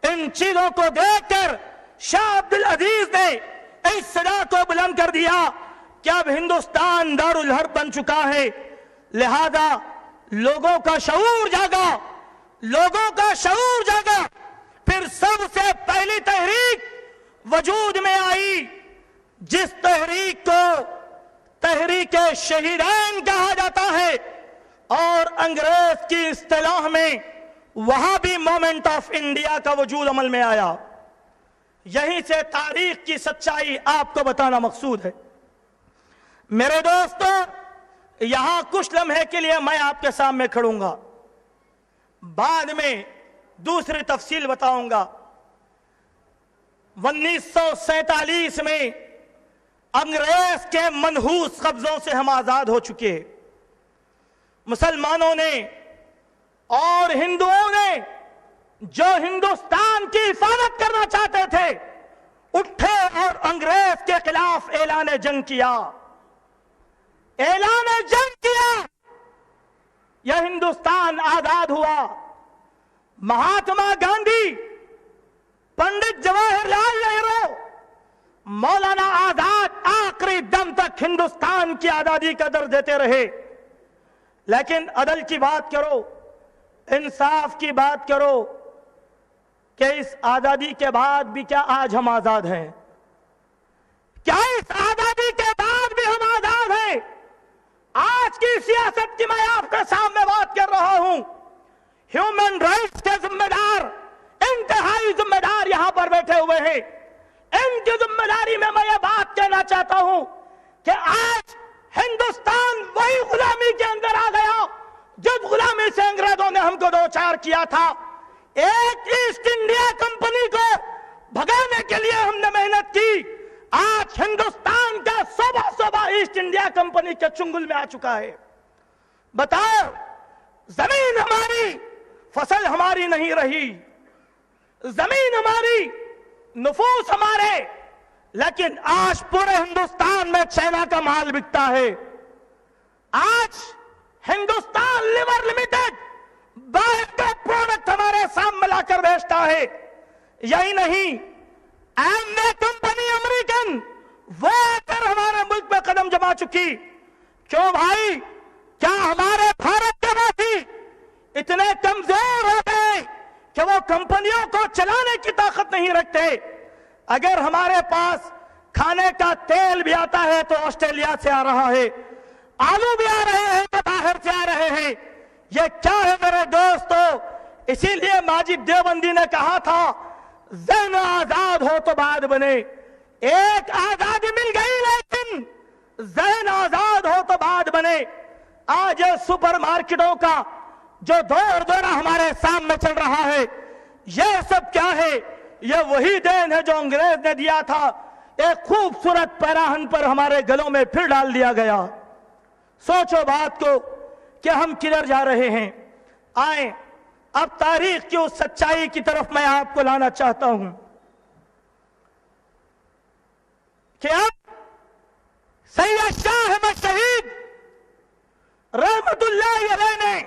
इन चीजों को देखकर शाह अब्दुल अजीज ने इस सदा को बुलंद कर दिया कि अब हिंदुस्तान दारुल हर्ब बन चुका है। लिहाजा लोगों का शऊर जागा, लोगों का शऊर जागा। फिर सबसे पहली तहरीक वजूद में आई, जिस तहरीक को तहरीक शहीदैन कहा जाता है और अंग्रेज की इस्तिलाह में वहां भी मोमेंट ऑफ इंडिया का वजूद अमल में आया। यहीं से तारीख की सच्चाई आपको बताना मकसूद है। मेरे दोस्तों, यहां कुछ लम्हे के लिए मैं आपके सामने खड़ूंगा, बाद में दूसरी तफसील बताऊंगा। 1947 में अंग्रेज के मनहूस कब्जों से हम आजाद हो चुके। मुसलमानों ने और हिंदुओं ने जो हिंदुस्तान की हिफाजत करना चाहते थे उठे और अंग्रेज के खिलाफ ऐलान जंग किया, ऐलान जंग किया। यह हिंदुस्तान आजाद हुआ। महात्मा गांधी, पंडित जवाहरलाल नेहरू, मौलाना आजाद आखिरी दम तक हिंदुस्तान की आजादी का दर्द देते रहे। लेकिन अदल की बात करो, इंसाफ की बात करो कि इस आजादी के बाद भी क्या आज हम आजाद हैं? क्या इस आजादी के बाद भी हम आजाद हैं? आज की सियासत की मैं आपके सामने बात कर रहा हूं। ह्यूमन राइट्स के जिम्मेदार, इंतहाई जिम्मेदार यहां पर बैठे हुए हैं। इनकी जिम्मेदारी में मैं ये बात कहना चाहता हूं कि आज हिंदुस्तान वही गुलामी के अंदर आ गया जिस गुलामी से अंग्रेजों ने हमको दो चार किया था। एक ईस्ट इंडिया कंपनी को भगाने के लिए हमने मेहनत की, आज हिंदुस्तान का सोबा ईस्ट इंडिया कंपनी के चुंगल में आ चुका है। बताओ, जमीन हमारी, फसल हमारी नहीं रही, जमीन हमारी, नफूस हमारे, लेकिन आज पूरे हिंदुस्तान में चाइना का माल बिकता है। आज हिंदुस्तान लिवर लिमिटेड बाहर का प्रोडक्ट हमारे सामने लाकर बेचता है। यही नहीं, एमवे कंपनी अमेरिकन वो आकर हमारे मुल्क में कदम जमा चुकी। क्यों भाई? क्या हमारे भारत के वासी इतने कमजोर हो गए कि वो कंपनियों को चलाने की ताकत नहीं रखते? अगर हमारे पास खाने का तेल भी आता है तो ऑस्ट्रेलिया से आ रहा है, आलू भी आ रहे हैं तो बाहर से आ रहे हैं। ये क्या है मेरे दोस्तों? इसीलिए माजिद देवबंदी ने कहा था, ज़हन आजाद हो तो बाद बने। एक आजादी मिल गई लेकिन ज़हन आजाद हो तो बाद बने। आज ये सुपर मार्केटों का जो दौर दौरा हमारे सामने चल रहा है, ये सब क्या है? ये वही देन है जो अंग्रेज ने दिया था। एक खूबसूरत पैराहन पर हमारे गलों में फिर डाल दिया गया। सोचो बात को कि हम किधर जा रहे हैं। आए अब तारीख की उस सच्चाई की तरफ मैं आपको लाना चाहता हूं कि अब सैयद शाह अहमद शहीद रहमतुल्लाह अलैह ने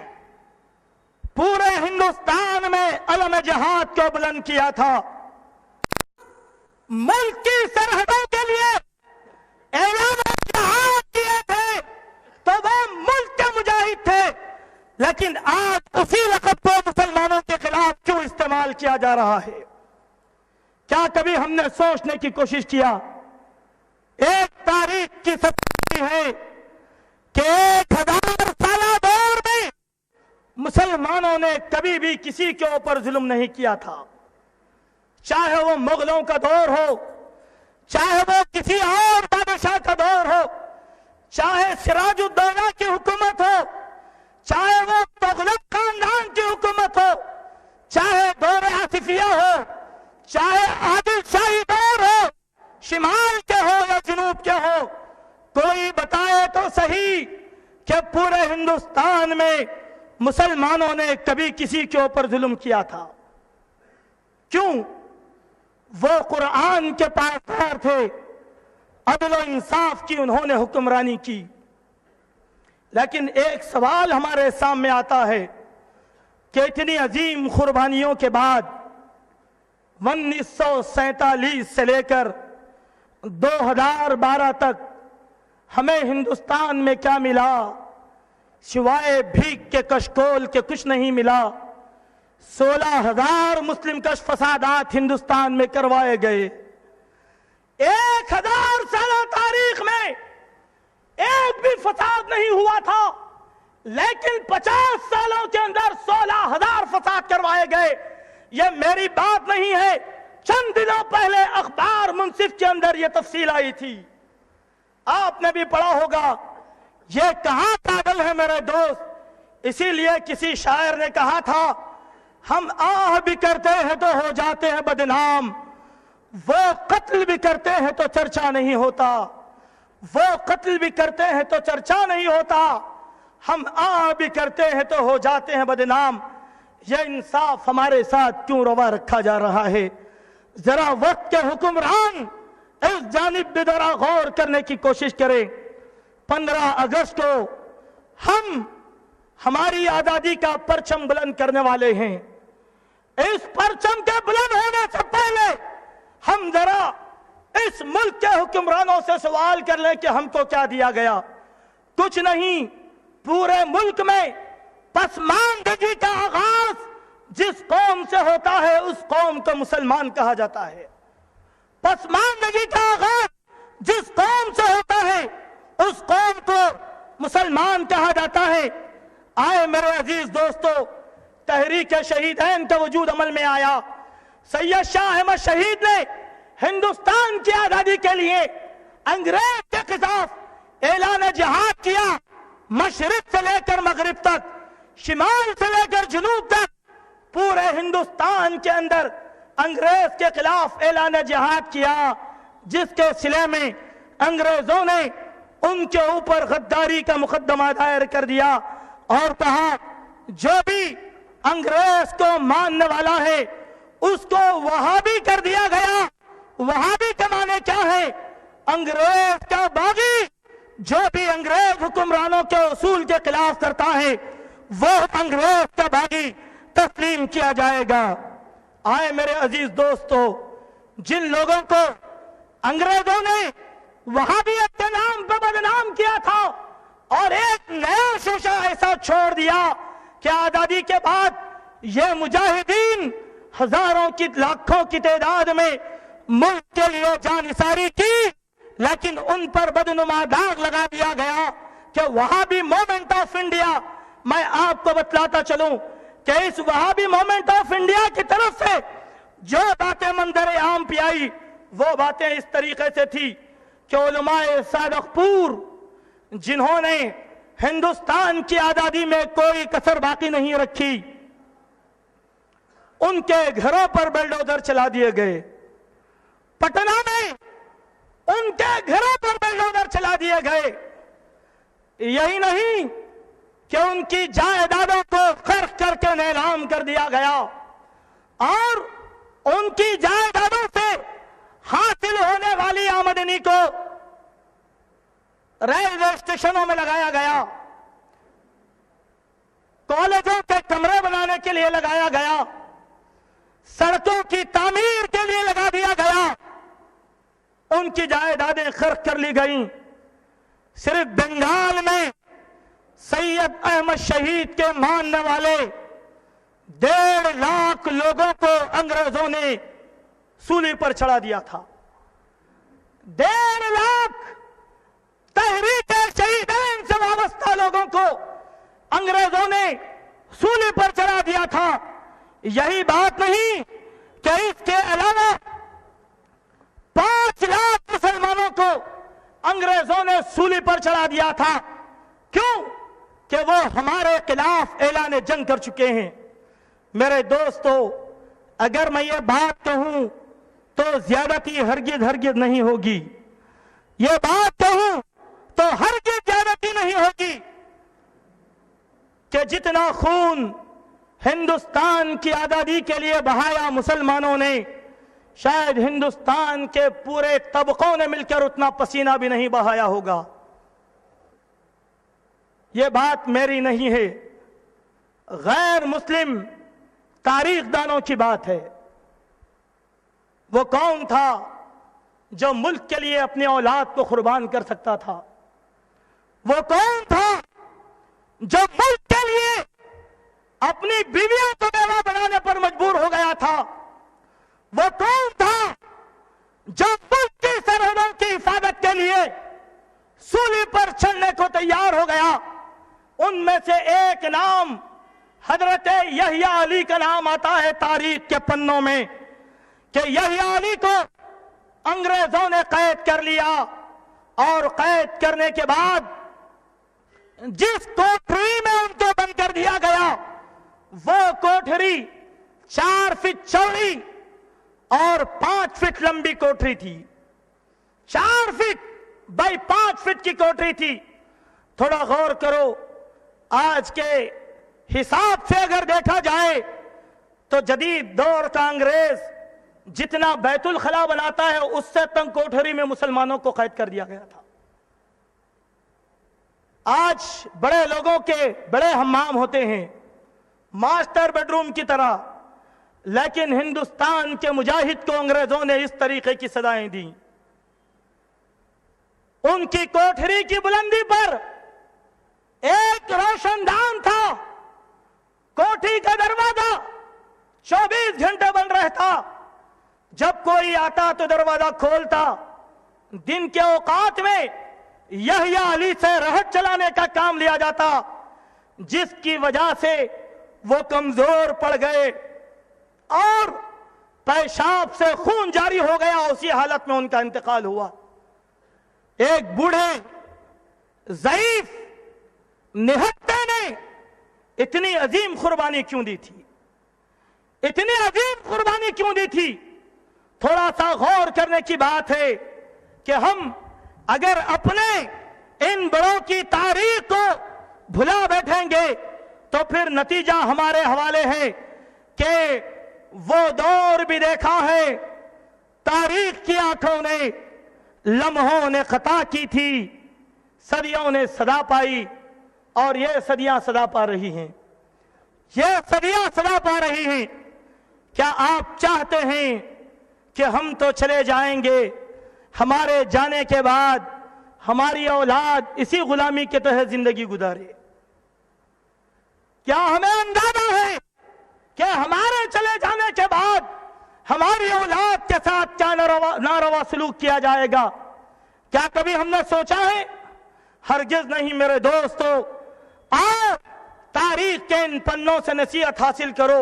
पूरे हिंदुस्तान में अलम जिहाद को बुलंद किया था। मुल्क की सरहदों के लिए ऐलान जिहाद किए थे तो वो मुल्क के मुजाहिद थे, लेकिन आज उसी लक़ब को मुसलमानों के खिलाफ क्यों इस्तेमाल किया जा रहा है? क्या कभी हमने सोचने की कोशिश किया? एक तारीख की सच्चाई है कि 1000 साल दौर में मुसलमानों ने कभी भी किसी के ऊपर जुल्म नहीं किया था, चाहे वो मुगलों का दौर हो, चाहे वो किसी और बादशाह का दौर हो, चाहे सिराजुद्दौला की हुकूमत हो, चाहे वो तुगलक खानदान की हुकूमत हो, चाहे दौर आसिफिया हो, चाहे आदिल शाही दौर हो, शिमाल के हो या जनूब के हो, कोई बताए तो सही कि पूरे हिंदुस्तान में मुसलमानों ने कभी किसी के ऊपर जुल्म किया था? क्यों? वो कुरान के पासदार थे, अदल और इंसाफ की उन्होंने हुक्मरानी की। लेकिन एक सवाल हमारे सामने आता है कि इतनी अजीम कुर्बानियों के बाद 1947 से लेकर 2012 तक हमें हिंदुस्तान में क्या मिला? सिवाय भीख के कशकोल के कुछ नहीं मिला। 16,000 मुस्लिम कश फसादात हिंदुस्तान में करवाए गए। 1000 साल तारीख में एक भी फसाद नहीं हुआ था, लेकिन 50 सालों के अंदर 16,000 फसाद करवाए गए। यह मेरी बात नहीं है, चंद दिनों पहले अखबार मुंसिफ के अंदर यह तफसील आई थी, आपने भी पढ़ा होगा। यह कहां पागल है मेरे दोस्त? इसीलिए किसी शायर ने कहा था, हम आह भी करते हैं तो हो जाते हैं बदनाम, वो कत्ल भी करते हैं तो चर्चा नहीं होता, वो कत्ल भी करते हैं तो चर्चा नहीं होता, हम आह भी करते हैं तो हो जाते हैं बदनाम। यह इंसाफ हमारे साथ क्यों रवा रखा जा रहा है? जरा वक्त के हुक्मरान इस जानिब भी जरा गौर करने की कोशिश करें। 15 अगस्त को हम हमारी आजादी का परचम बुलंद करने वाले हैं। इस परचम के बुलंद होने से पहले हम जरा इस मुल्क के हुक्मरानों से सवाल कर लें कि हमको क्या दिया गया? कुछ नहीं। पूरे मुल्क में पसमानदगी का आगाज जिस कौम से होता है उस कौम को मुसलमान कहा जाता है। पसमानदगी का आगाज जिस कौम से होता है उस कौम को मुसलमान कहा जाता है। आए मेरे अजीज दोस्तों, तहरीक शहीदैन का वजूद अमल में आया। सैयद शाह अहमद शहीद ने हिंदुस्तान की आजादी के लिए अंग्रेज के खिलाफ ऐलान जिहाद किया। मशरिक से लेकर मगरिब तक, शिमाल से लेकर जनूब तक, पूरे हिंदुस्तान के अंदर अंग्रेज के खिलाफ ऐलान जिहाद किया, जिसके सिले में अंग्रेजों ने उनके ऊपर गद्दारी का मुकदमा दायर कर दिया और कहा जो भी अंग्रेज को मानने वाला है उसको वहाबी कर दिया गया। वहाबी के माने क्या है? अंग्रेज का बागी। जो भी अंग्रेज हुक्मरानों के उसूल के खिलाफ करता है वो अंग्रेज का बागी तस्लीम किया जाएगा। आए मेरे अजीज दोस्तों, जिन लोगों को अंग्रेजों ने वहाबियत के नाम पर बदनाम किया था और एक नया शीशा ऐसा छोड़ दिया कि आजादी के बाद ये मुजाहिदीन हजारों की लाखों की तादाद में मुल्क के लिए जानिसारी की, लेकिन उन पर बदनुमा दाग लगा दिया गया कि वहाबी मूवमेंट ऑफ इंडिया। मैं आपको बतलाता चलूं कि इस वहाबी मूवमेंट ऑफ इंडिया की तरफ से जो बातें मंजर आम पे आई वो बातें इस तरीके से थी कि उलमाए सादकपुर जिन्होंने हिंदुस्तान की आजादी में कोई कसर बाकी नहीं रखी, उनके घरों पर बुलडोजर चला दिए गए। पटना में उनके घरों पर बुलडोजर चला दिए गए। यही नहीं कि उनकी जायदादों को खर्च करके नीलाम कर दिया गया और उनकी जायदादों से हासिल होने वाली आमदनी को रेलवे स्टेशनों में लगाया गया, कॉलेजों के कमरे बनाने के लिए लगाया गया, सड़कों की तामीर के लिए लगा दिया गया। उनकी जायदादें खर्च कर ली गईं। सिर्फ बंगाल में सैयद अहमद शहीद के मानने वाले 1.5 लाख लोगों को अंग्रेजों ने सूली पर चढ़ा दिया था। 1.5 लाख तहरीक शहीदैन से वाबस्ता लोगों को अंग्रेजों ने सूली पर चढ़ा दिया था। यही बात नहीं कि इसके अलावा 5 लाख मुसलमानों को अंग्रेजों ने सूली पर चढ़ा दिया था। क्यों? कि वो हमारे खिलाफ ऐलान जंग कर चुके हैं। मेरे दोस्तों, अगर मैं ये बात कहूं तो ज्यादती हरगिज नहीं होगी। ये बात कहूं तो हरगिज ज्यादती नहीं होगी कि जितना खून हिंदुस्तान की आजादी के लिए बहाया मुसलमानों ने, शायद हिंदुस्तान के पूरे तबकों ने मिलकर उतना पसीना भी नहीं बहाया होगा। ये बात मेरी नहीं है, गैर मुस्लिम तारीखदानों की बात है। वो कौन था जो मुल्क के लिए अपनी औलाद को कुर्बान कर सकता था? वो कौन था जो मुल्क के लिए अपनी बीवियों को बेवा बनाने पर मजबूर हो गया था? वो कौन था जो मुल्क की सरहदों की हिफाजत के लिए सूली पर चढ़ने को तैयार हो गया? उनमें से एक नाम हजरत यहिया अली का नाम आता है तारीख के पन्नों में कि यहिया अली को अंग्रेजों ने कैद कर लिया और कैद करने के बाद जिस कोठरी में उनको बंद कर दिया गया वो कोठरी 4 फीट चौड़ी और 5 फीट लंबी कोठरी थी। 4 फीट बाई 5 फीट की कोठरी थी। थोड़ा गौर करो, आज के हिसाब से अगर देखा जाए तो जदीद दौर का अंग्रेज जितना बैतुल खला बनाता है उससे तंग कोठरी में मुसलमानों को कैद कर दिया गया था। आज बड़े लोगों के बड़े हम्माम होते हैं, मास्टर बेडरूम की तरह, लेकिन हिंदुस्तान के मुजाहिद को अंग्रेजों ने इस तरीके की सजाएं दी। उनकी कोठरी की बुलंदी पर एक रोशनदान था। कोठी का दरवाजा 24 घंटे बंद रहता। जब कोई आता तो दरवाजा खोलता। दिन के औकात में यहिया अली से रहट चलाने का काम लिया जाता, जिसकी वजह से वो कमजोर पड़ गए और पेशाब से खून जारी हो गया। उसी हालत में उनका इंतकाल हुआ। एक बूढ़े ज़ईफ निहत्ते ने इतनी अजीम कुर्बानी क्यों दी थी? इतनी अजीम कुर्बानी क्यों दी थी? थोड़ा सा गौर करने की बात है कि हम अगर अपने इन बड़ों की तारीख को भुला बैठेंगे तो फिर नतीजा हमारे हवाले है कि वो दौर भी देखा है, तारीख की आंखों ने, लम्हों ने खता की थी, सदियों ने सदा पाई और ये सदियां सदा पा रही हैं। ये सदियां सदा पा रही हैं। क्या आप चाहते हैं कि हम तो चले जाएंगे, हमारे जाने के बाद हमारी औलाद इसी गुलामी के तहत जिंदगी गुजारे? क्या हमें अंदाजा है कि हमारे चले जाने के बाद हमारी औलाद के साथ क्या नारवा सलूक किया जाएगा? क्या कभी हमने सोचा है? हरगिज नहीं मेरे दोस्तों। आओ तारीख के इन पन्नों से नसीहत हासिल करो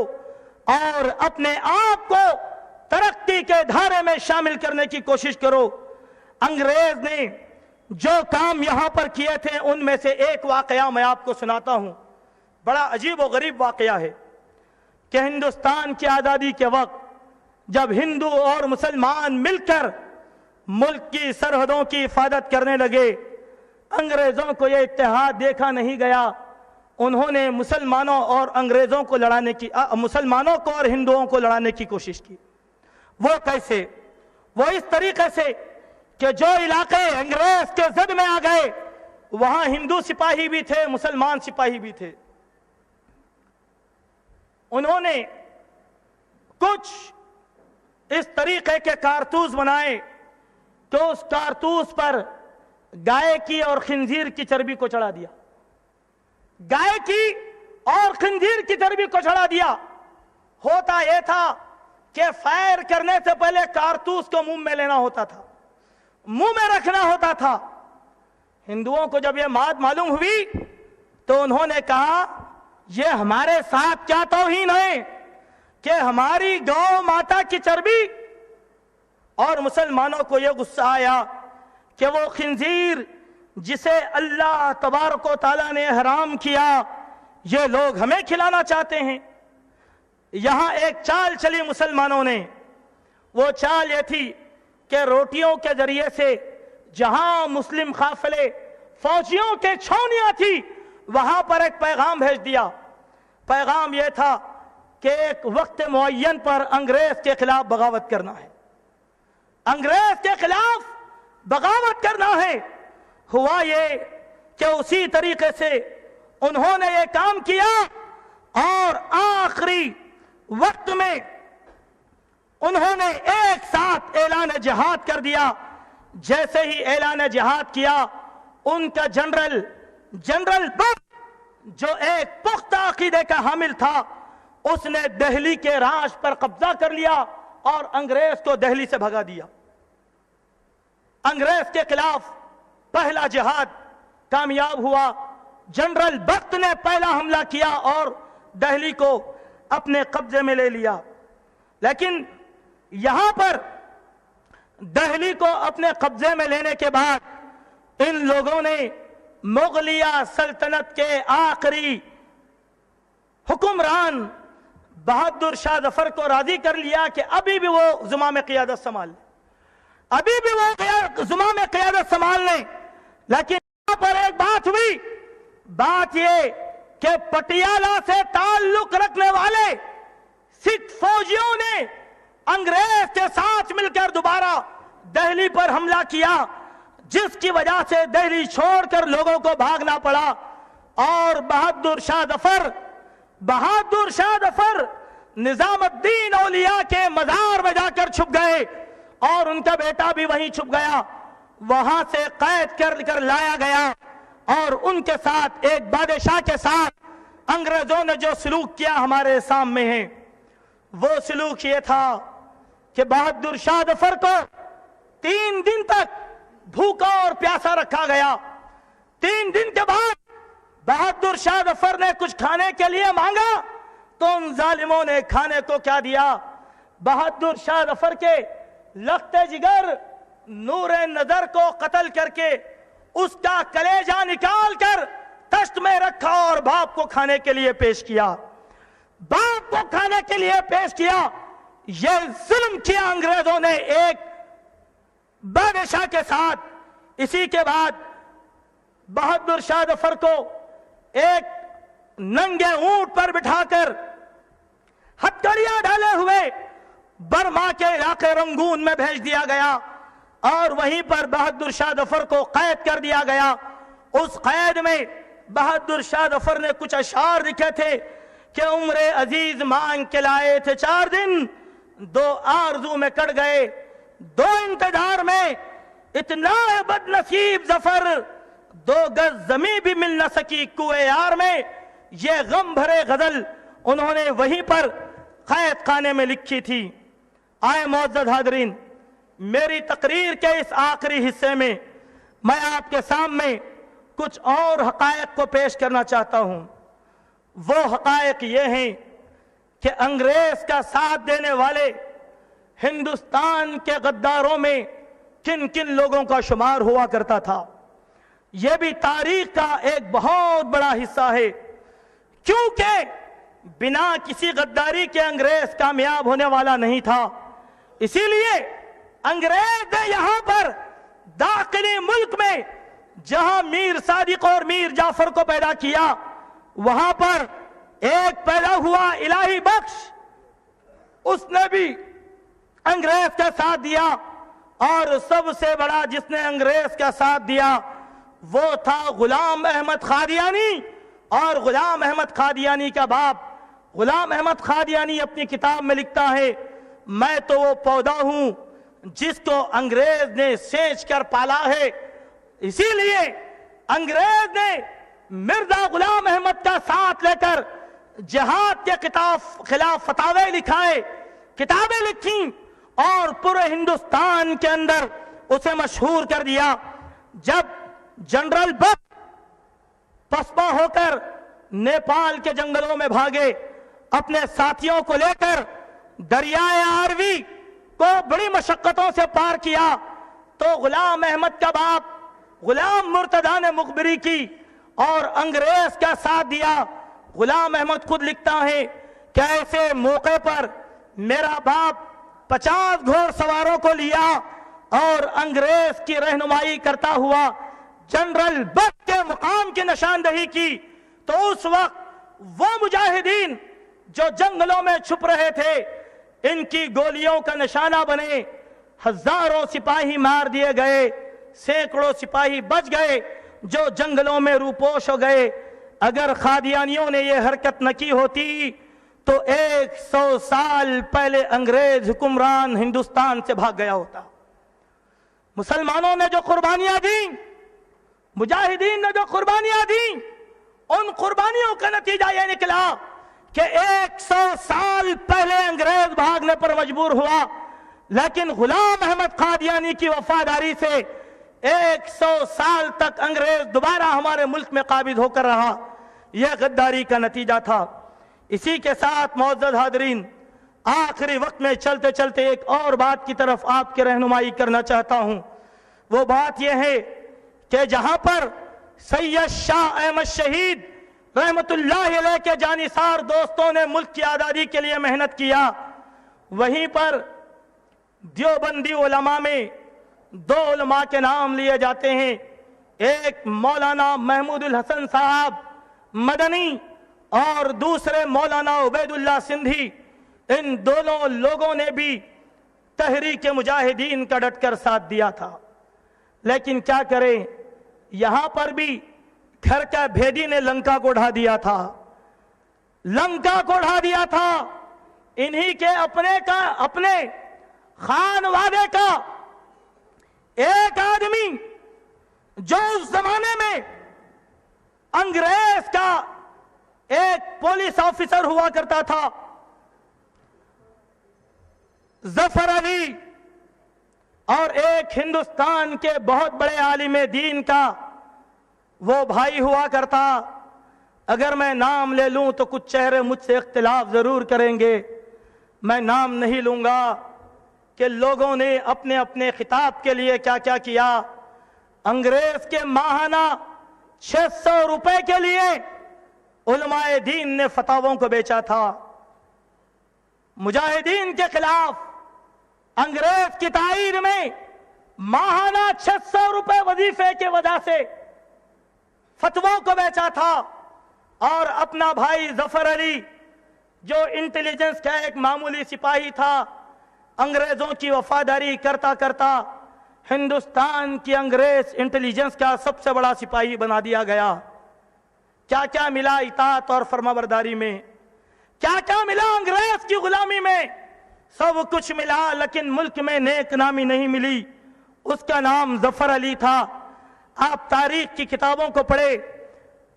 और अपने आप को तरक्की के धारे में शामिल करने की कोशिश करो। अंग्रेज ने जो काम यहां पर किए थे उनमें से एक वाकया मैं आपको सुनाता हूं। बड़ा अजीब और गरीब वाकया है कि हिंदुस्तान की आज़ादी के वक्त जब हिंदू और मुसलमान मिलकर मुल्क की सरहदों की हिफाजत करने लगे, अंग्रेजों को यह इत्तेहाद देखा नहीं गया। उन्होंने मुसलमानों और अंग्रेजों को लड़ाने की, मुसलमानों को और हिंदुओं को लड़ाने की कोशिश की। वो कैसे? वो इस तरीके से कि जो इलाके अंग्रेज के जद में आ गए वहां हिंदू सिपाही भी थे, मुसलमान सिपाही भी थे। उन्होंने कुछ इस तरीके के कारतूस बनाए کہ اس کارتوس پر گائے کی اور خنزیر کی چربی کو چڑھا دیا. گائے کی اور خنزیر کی چربی کو چڑھا دیا. ہوتا یہ تھا کہ فائر کرنے سے پہلے کارتوس کو منہ میں لینا ہوتا تھا, منہ میں رکھنا ہوتا تھا. ہندوؤں کو جب یہ بات معلوم ہوئی تو انہوں نے کہا یہ ہمارے ساتھ کیا توہین ہے کہ ہماری گو ماتا کی چربی. اور مسلمانوں کو یہ غصہ آیا کہ وہ خنزیر جسے اللہ تبارک و تعالیٰ نے حرام کیا یہ لوگ ہمیں کھلانا چاہتے ہیں. یہاں ایک چال چلی مسلمانوں نے. وہ چال یہ تھی کہ روٹیوں کے ذریعے سے جہاں مسلم قافلے فوجیوں کے چھاؤنیاں تھی وہاں پر ایک پیغام بھیج دیا. پیغام یہ تھا کہ ایک وقت معین پر انگریز کے خلاف بغاوت کرنا ہے, انگریز کے خلاف بغاوت کرنا ہے. ہوا یہ کہ اسی طریقے سے انہوں نے یہ کام کیا اور آخری وقت میں انہوں نے ایک ساتھ اعلان جہاد کر دیا. جیسے ہی اعلان جہاد کیا ان کا جنرل بخت جو ایک پختہ عقیدے کا حامل تھا اس نے دہلی کے راج پر قبضہ کر لیا اور انگریز کو دہلی سے بھگا دیا. انگریز کے خلاف پہلا جہاد کامیاب ہوا. جنرل بخت نے پہلا حملہ کیا اور دہلی کو اپنے قبضے میں لے لیا. لیکن یہاں پر دہلی کو اپنے قبضے میں لینے کے بعد ان لوگوں نے مغلیہ سلطنت کے آخری حکمران بہادر شاہ ظفر کو راضی کر لیا کہ ابھی بھی وہ زمام قیادت سنبھال لیں, ابھی بھی وہ زمام قیادت سنبھال لیں. لیکن یہاں پر ایک بات ہوئی, بات یہ کہ پٹیالہ سے تعلق رکھنے والے سکھ فوجیوں نے انگریز کے ساتھ مل کر دوبارہ دہلی پر حملہ کیا, جس کی وجہ سے دہلی چھوڑ کر لوگوں کو بھاگنا پڑا. اور بہادر شاہ ظفر نظام الدین اولیاء کے مزار میں جا کر چھپ گئے اور ان کا بیٹا بھی وہیں چھپ گیا. وہاں سے قید کر لایا گیا اور ان کے ساتھ ایک بادشاہ کے ساتھ انگریزوں نے جو سلوک کیا ہمارے سامنے ہے. وہ سلوک یہ تھا کہ بہادر شاہ ظفر کو 3 دن تک بھوکا اور پیاسا رکھا گیا. 3 دن کے بعد بہادر شاہ ظفر نے کچھ کھانے کے لیے مانگا تو ان ظالموں نے کھانے کو کیا دیا, بہادر شاہ ظفر کے لخت جگر نور نظر کو قتل کر کے اس کا کلیجہ نکال کر تشت میں رکھا اور باپ کو کھانے کے لیے پیش کیا. باپ کو کھانے کے لیے پیش کیا. یہ ظلم کیا انگریزوں نے ایک بادشاہ کے ساتھ. اسی کے بعد بہادر شاہ ظفر کو ایک ننگے اونٹ پر بٹھا کر ہتھکڑیاں ڈالے ہوئے برما کے علاقے رنگون میں بھیج دیا گیا اور وہیں پر بہادر شاہ ظفر کو قید کر دیا گیا. اس قید میں بہادر شاہ ظفر نے کچھ اشعار لکھے تھے کہ عمر عزیز مانگ کے لائے تھے 4 دن, 2 آرزو میں کٹ گئے 2 انتظار میں, اتنا بد نصیب ظفر 2 گز زمین بھی مل نہ سکی کوئے یار میں. یہ غم بھرے غزل انہوں نے وہیں پر قید خانے میں لکھی تھی. آئے معزز حاضرین, میری تقریر کے اس آخری حصے میں میں آپ کے سامنے کچھ اور حقائق کو پیش کرنا چاہتا ہوں. وہ حقائق یہ ہیں کہ انگریز کا ساتھ دینے والے ہندوستان کے غداروں میں کن کن لوگوں کا شمار ہوا کرتا تھا. یہ بھی تاریخ کا ایک بہت بڑا حصہ ہے, کیونکہ بنا کسی غداری کے انگریز کامیاب ہونے والا نہیں تھا. اسی لیے انگریز نے یہاں پر داخلی ملک میں جہاں میر صادق اور میر جعفر کو پیدا کیا, وہاں پر ایک پیدا ہوا الہی بخش, اس نے بھی انگریز کا ساتھ دیا. اور سب سے بڑا جس نے انگریز کا ساتھ دیا وہ تھا غلام احمد قادیانی. اور غلام احمد قادیانی کا باپ غلام احمد قادیانی اپنی کتاب میں لکھتا ہے, میں تو وہ پودا ہوں जिसको अंग्रेज ने सेंच कर पाला है। इसीलिए अंग्रेज ने मिर्जा गुलाम अहमद का साथ लेकर जिहाद के खिलाफ फतावे लिखाए, किताबें लिखी और पूरे हिंदुस्तान के अंदर उसे मशहूर कर दिया। जब जनरल बख्श पसपा होकर नेपाल के जंगलों में भागे, अपने साथियों को लेकर दरियाए आरवी को बड़ी मशक्कतों से पार किया, तो गुलाम अहमद का बाप गुलाम मुर्तजा ने मुखबिरी की और अंग्रेज का साथ दिया। गुलाम अहमद खुद लिखता है कि ऐसे मौके पर मेरा बाप 50 घोड़सवारों को लिया और अंग्रेज की रहनुमाई करता हुआ जनरल बख्श के मुकाम की निशानदही की। तो उस वक्त वो मुजाहिदीन जो जंगलों में छुप रहे थे, इनकी गोलियों का निशाना बने, हजारों सिपाही मार दिए गए, सैकड़ों सिपाही बच गए जो जंगलों में रूपोश हो गए। अगर खादियानियों ने यह हरकत न की होती तो 100 साल पहले अंग्रेज हुक्मरान हिंदुस्तान से भाग गया होता। मुसलमानों ने जो कुर्बानियां दी, मुजाहिदीन ने जो कुर्बानियां दी, उन कुर्बानियों का नतीजा यह निकला कि 100 साल पहले अंग्रेज भागने पर मजबूर हुआ, लेकिन गुलाम अहमद कादियानी की वफादारी से 100 साल तक अंग्रेज दोबारा हमारे मुल्क में काबिज होकर रहा। यह गद्दारी का नतीजा था। इसी के साथ मुअज़्ज़ज़ हाज़रीन, आखिरी वक्त में चलते चलते एक और बात की तरफ आपकी रहनुमाई करना चाहता हूं। वो बात यह है कि जहां पर सैयद शाह अहमद शहीद रहमतुल्लाह अलैह के जानिसार दोस्तों ने मुल्क की आज़ादी के लिए मेहनत किया, वहीं पर देवबंदी उलमा में 2 उलमा के नाम लिए जाते हैं। एक मौलाना महमूदुल हसन साहब मदनी और दूसरे मौलाना उबैदुल्लाह सिंधी। इन दोनों लोगों ने भी तहरीक मुजाहिदीन का डटकर साथ दिया था। लेकिन क्या करें, यहां पर भी घर का भेदी ने लंका को ढा दिया था, लंका को ढा दिया था। इन्हीं के अपने खानवादे का एक आदमी जो उस जमाने में अंग्रेज का एक पुलिस ऑफिसर हुआ करता था, जफर अली, और एक हिंदुस्तान के बहुत बड़े आलिम दीन का वो भाई हुआ करता। अगर मैं नाम ले लूं तो कुछ चेहरे मुझसे इख्तिलाफ जरूर करेंगे। मैं नाम नहीं लूंगा कि लोगों ने अपने अपने खिताब के लिए क्या क्या किया। अंग्रेज के माहाना 600 रुपए के लिए उलमाए दीन ने फतावों को बेचा था। मुजाहिदीन के खिलाफ अंग्रेज की ताईद में माहाना 600 रुपए वजीफे के वजह से फतवों को बेचा था। और अपना भाई जफर अली जो इंटेलिजेंस का एक मामूली सिपाही था, अंग्रेजों की वफादारी करता करता हिंदुस्तान की अंग्रेज इंटेलिजेंस का सबसे बड़ा सिपाही बना दिया गया। क्या क्या मिला इताअत और फरमाबरदारी में, क्या क्या मिला अंग्रेज की गुलामी में, सब कुछ मिला, लेकिन मुल्क में नेक नामी नहीं मिली। उसका नाम जफर अली था। आप तारीख की किताबों को पढ़े,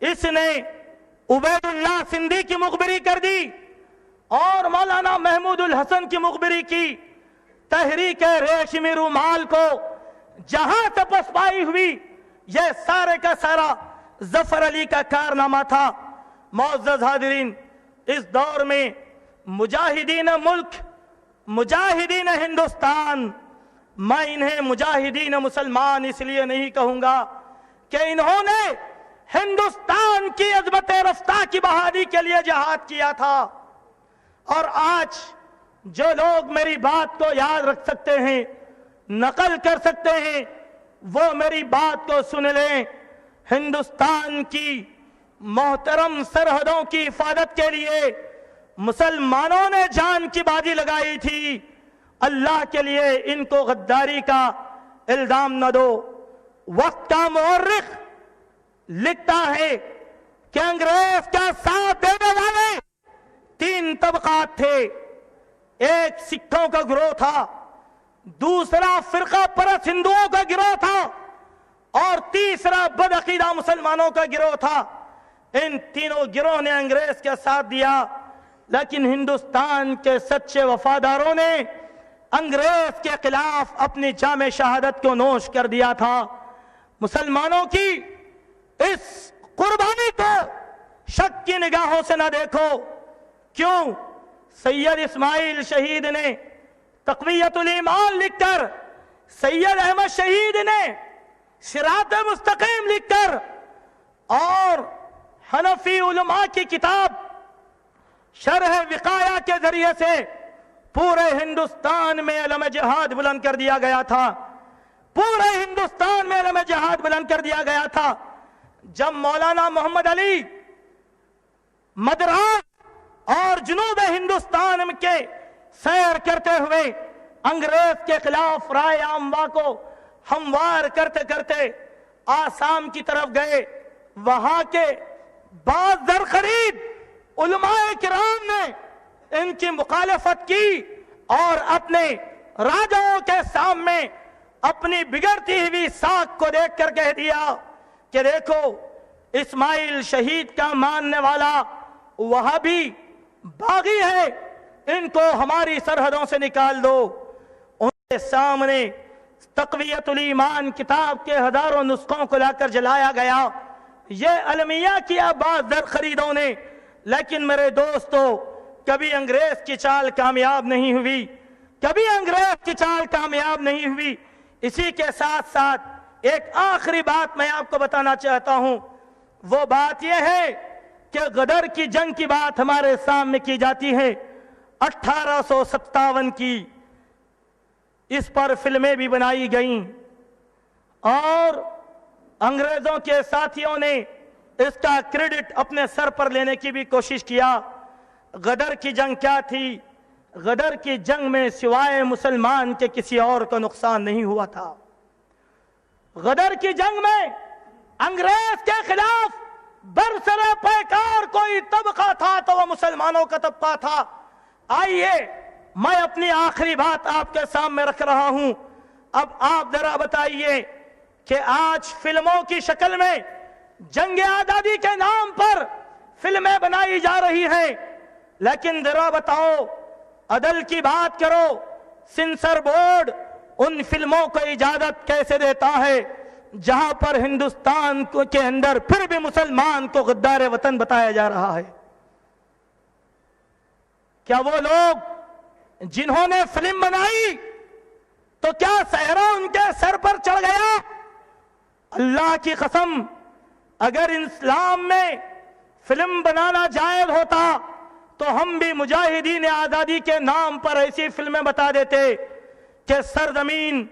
इसने उबैदुल्लाह सिंधी की मुखबिरी कर दी और मौलाना महमूदुल हसन की मुखबिरी की। तहरीक रेशमी रूमाल को जहां से पसपाई हुई, यह सारे का सारा जफर अली का कारनामा था। मुअज़्ज़ज़ हाज़रीन, इस दौर में मुजाहिदीन मुल्क, मुजाहिदीन हिंदुस्तान, मैं इन्हें मुजाहिदीन मुसलमान इसलिए नहीं कहूंगा कि इन्होंने हिंदुस्तान की अज़मत रफ्ता की बहाली के लिए जिहाद किया था। और आज जो लोग मेरी बात को याद रख सकते हैं, नकल कर सकते हैं, वो मेरी बात को सुन लें। हिंदुस्तान की मोहतरम सरहदों की हिफाजत के लिए मुसलमानों ने जान की बाजी लगाई थी। अल्लाह के लिए इनको गद्दारी का इल्जाम न दो। वक्त का मुअर्रिख लिखता है कि अंग्रेज का साथ देने वाले 3 तबकात थे। एक सिखों का ग्रोह था, दूसरा फिरका परस्त हिंदुओं का गिरोह था और तीसरा बदअकीदा मुसलमानों का गिरोह था। इन तीनों गिरोह ने अंग्रेज के साथ दिया, लेकिन हिंदुस्तान के सच्चे वफादारों ने अंग्रेज के खिलाफ अपनी जामे शहादत को नोश कर दिया था। मुसलमानों की इस कुर्बानी को शक की निगाहों से न देखो। क्यों? सैयद इस्माइल शहीद ने तक़वियतुल ईमान लिखकर, सैयद अहमद शहीद ने सिरात मुस्तकीम लिखकर और हनफी उलमा की किताब शरह विकाया के जरिए से पूरे हिंदुस्तान में अलम जिहाद बुलंद कर दिया गया था। पूरे हिंदुस्तान में अलम जिहाद बुलंद कर दिया गया था। जब मौलाना मोहम्मद अली मद्रास और जुनूब हिंदुस्तान के सैर करते हुए अंग्रेज के खिलाफ राय आमवा को हमवार करते करते आसाम की तरफ गए, वहां के बाज़ दरखरीद उलमाए किराम ने इनकी मुखालफत की और अपने राजाओं के सामने अपनी बिगड़ती हुई साख को देखकर कह दिया कि देखो, इस्माइल शहीद का मानने वाला वहाबी बागी है, इनको हमारी सरहदों से निकाल दो। उनके सामने तक़वियतुल ईमान किताब के हजारों नुस्खों को लाकर जलाया गया। ये अलमिया किया बाज़ दरखरीदों ने, लेकिन मेरे दोस्तों, कभी अंग्रेज की चाल कामयाब नहीं हुई, कभी अंग्रेज की चाल कामयाब नहीं हुई। इसी के साथ साथ एक आखिरी बात मैं आपको बताना चाहता हूं। वो बात यह है कि गदर की जंग की बात हमारे सामने की जाती है 1857 की। इस पर फिल्में भी बनाई गईं और अंग्रेजों के साथियों ने इसका क्रेडिट अपने सर पर लेने की भी कोशिश किया। गदर की जंग क्या थी? गदर की जंग में सिवाय मुसलमान के किसी और को नुकसान नहीं हुआ था। गदर की जंग में अंग्रेज के खिलाफ बरसरे पैकार कोई तबका था तो वह मुसलमानों का तबका था। आइए मैं अपनी आखिरी बात आपके सामने रख रहा हूं। अब आप जरा बताइए कि आज फिल्मों की शक्ल में जंग आजादी के नाम पर फिल्में बनाई जा रही हैं, लेकिन जरा बताओ, अदल की बात करो, सेंसर बोर्ड उन फिल्मों को इजाजत कैसे देता है जहां पर हिंदुस्तान के अंदर फिर भी मुसलमान को गद्दार वतन बताया जा रहा है? क्या वो लोग जिन्होंने फिल्म बनाई तो क्या सहरा उनके सर पर चढ़ गया? अल्लाह की कसम, अगर इस्लाम में फिल्म बनाना जायज होता तो हम भी मुजाहिदीन आजादी के नाम पर ऐसी फिल्में बता देते कि सरजमीन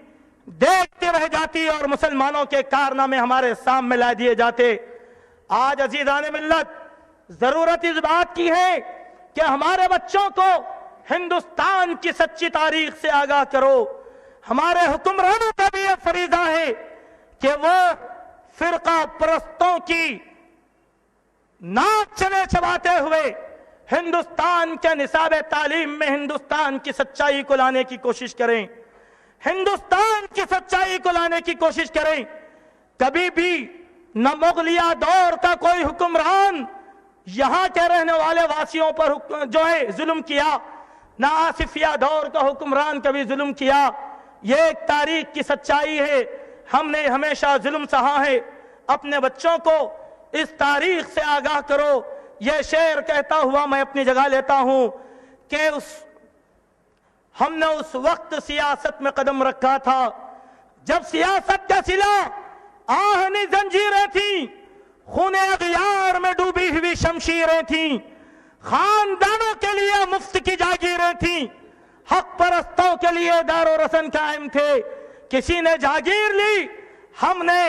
देखते रह जाती और मुसलमानों के कारनामे हमारे सामने ला दिए जाते। आज अजीज़ान मिल्लत, जरूरत इस बात की है कि हमारे बच्चों को हिंदुस्तान की सच्ची तारीख से आगाह करो। हमारे हुक्मरानों का भी यह फरीजा है कि वो फिरका परस्तों की नाक चने चबाते हुए हिंदुस्तान के निसाब तालीम में हिंदुस्तान की सच्चाई को लाने की कोशिश करें, हिंदुस्तान की सच्चाई को लाने की कोशिश करें। कभी भी न मुगलिया दौर का कोई हुक्मरान यहां के रहने वाले वासियों पर जो है जुल्म किया, ना आसिफिया दौर का हुक्मरान कभी जुल्म किया। ये एक तारीख की सच्चाई है। हमने हमेशा जुल्म सहा है। अपने बच्चों को इस तारीख से आगाह करो। यह शेर कहता हुआ मैं अपनी जगह लेता हूं कि हमने उस वक्त सियासत में कदम रखा था जब सियासत का सिला आहनी जंजीरें थी, खूने अगियार में डूबी हुई शमशीरें थी, खानदानों के लिए मुफ्त की जागीरें थी, हक परस्तों के लिए दारो रसन कायम थे। किसी ने जागीर ली, हमने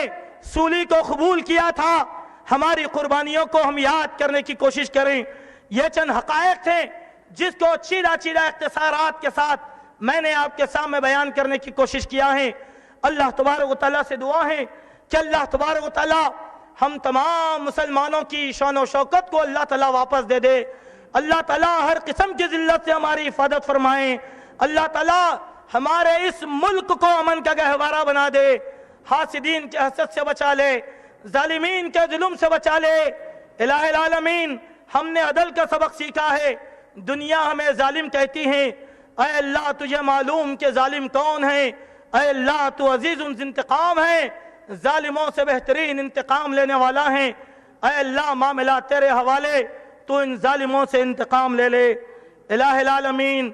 सूली को कबूल किया था। हमारी कुर्बानियों को हम याद करने की कोशिश करें। ये चंद हकायक थे जिसको चीदा चीदा इख्तिसारात के साथ मैंने आपके सामने बयान करने की कोशिश किया है। अल्लाह तबारक व तआला से दुआ है कि अल्लाह तबारक व तआला हम तमाम मुसलमानों की शान व शौकत को अल्लाह ताला वापस दे दे। अल्लाह ताला हर किस्म की जिल्लत से हमारी हिफाजत फरमाए। अल्लाह ताला ہمارے اس ملک کو امن کا گہوارہ بنا دے، حاسدین کے حسد سے بچا لے، ظالمین کے ظلم سے بچا لے۔ الہ العالمین، ہم نے عدل کا سبق سیکھا ہے، دنیا ہمیں ظالم کہتی ہے، اے اللہ تجھے معلوم کہ ظالم کون ہے، اے اللہ تو عزیز انتقام ہے، ظالموں سے بہترین انتقام لینے والا ہے، اے اللہ معاملہ تیرے حوالے، تو ان ظالموں سے انتقام لے لے۔ الہ العالمین،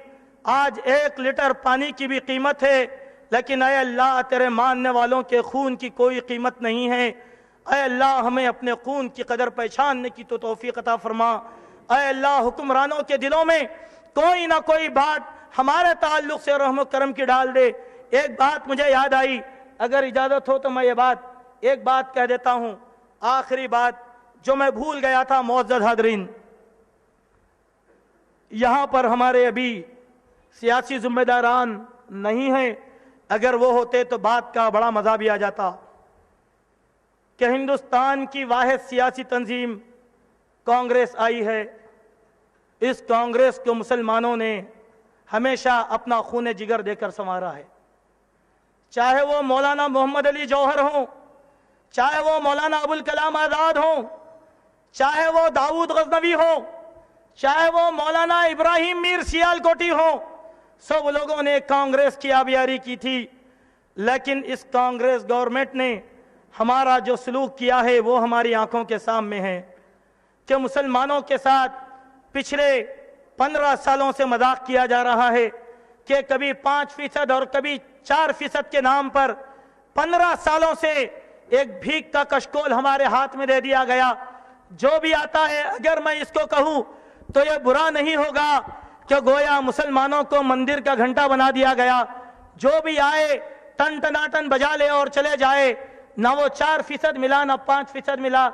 آج 1 لیٹر پانی کی بھی قیمت ہے، لیکن اے اللہ تیرے ماننے والوں کے خون کی کوئی قیمت نہیں ہے۔ اے اللہ ہمیں اپنے خون کی قدر پہچاننے کی تو توفیق عطا فرما۔ اے اللہ حکمرانوں کے دلوں میں کوئی نہ کوئی بات ہمارے تعلق سے رحم و کرم کی ڈال دے۔ ایک بات مجھے یاد آئی، اگر اجازت ہو تو میں ایک بات کہہ دیتا ہوں، آخری بات جو میں بھول گیا تھا۔ معزز حاضرین، یہاں پر ہمارے ابھی سیاسی ذمہ داران نہیں ہیں، اگر وہ ہوتے تو بات کا بڑا مزہ بھی آ جاتا کہ ہندوستان کی واحد سیاسی تنظیم کانگریس آئی ہے۔ اس کانگریس کو مسلمانوں نے ہمیشہ اپنا خون جگر دے کر سنوارا ہے، چاہے وہ مولانا محمد علی جوہر ہوں، چاہے وہ مولانا ابوالکلام آزاد ہوں، چاہے وہ داؤد غزنوی ہوں، چاہے وہ مولانا ابراہیم میر سیالکوٹی ہوں، سب لوگوں نے کانگریس کی آبیاری کی تھی۔ لیکن اس کانگریس گورنمنٹ نے ہمارا جو سلوک کیا ہے وہ ہماری آنکھوں کے سامنے ہے کہ مسلمانوں کے ساتھ پچھلے 15 سالوں سے مذاق کیا جا رہا ہے کہ کبھی 5% اور کبھی 4% کے نام پر 15 سالوں سے ایک بھیک کا کشکول ہمارے ہاتھ میں دے دیا گیا۔ جو بھی آتا ہے، اگر میں اس کو کہوں تو یہ برا نہیں ہوگا کہ گویا مسلمانوں کو مندر کا گھنٹا بنا دیا گیا، جو بھی آئے ٹن ٹناٹن بجا لے اور چلے جائے، نہ وہ 4% ملا نہ 5% ملا۔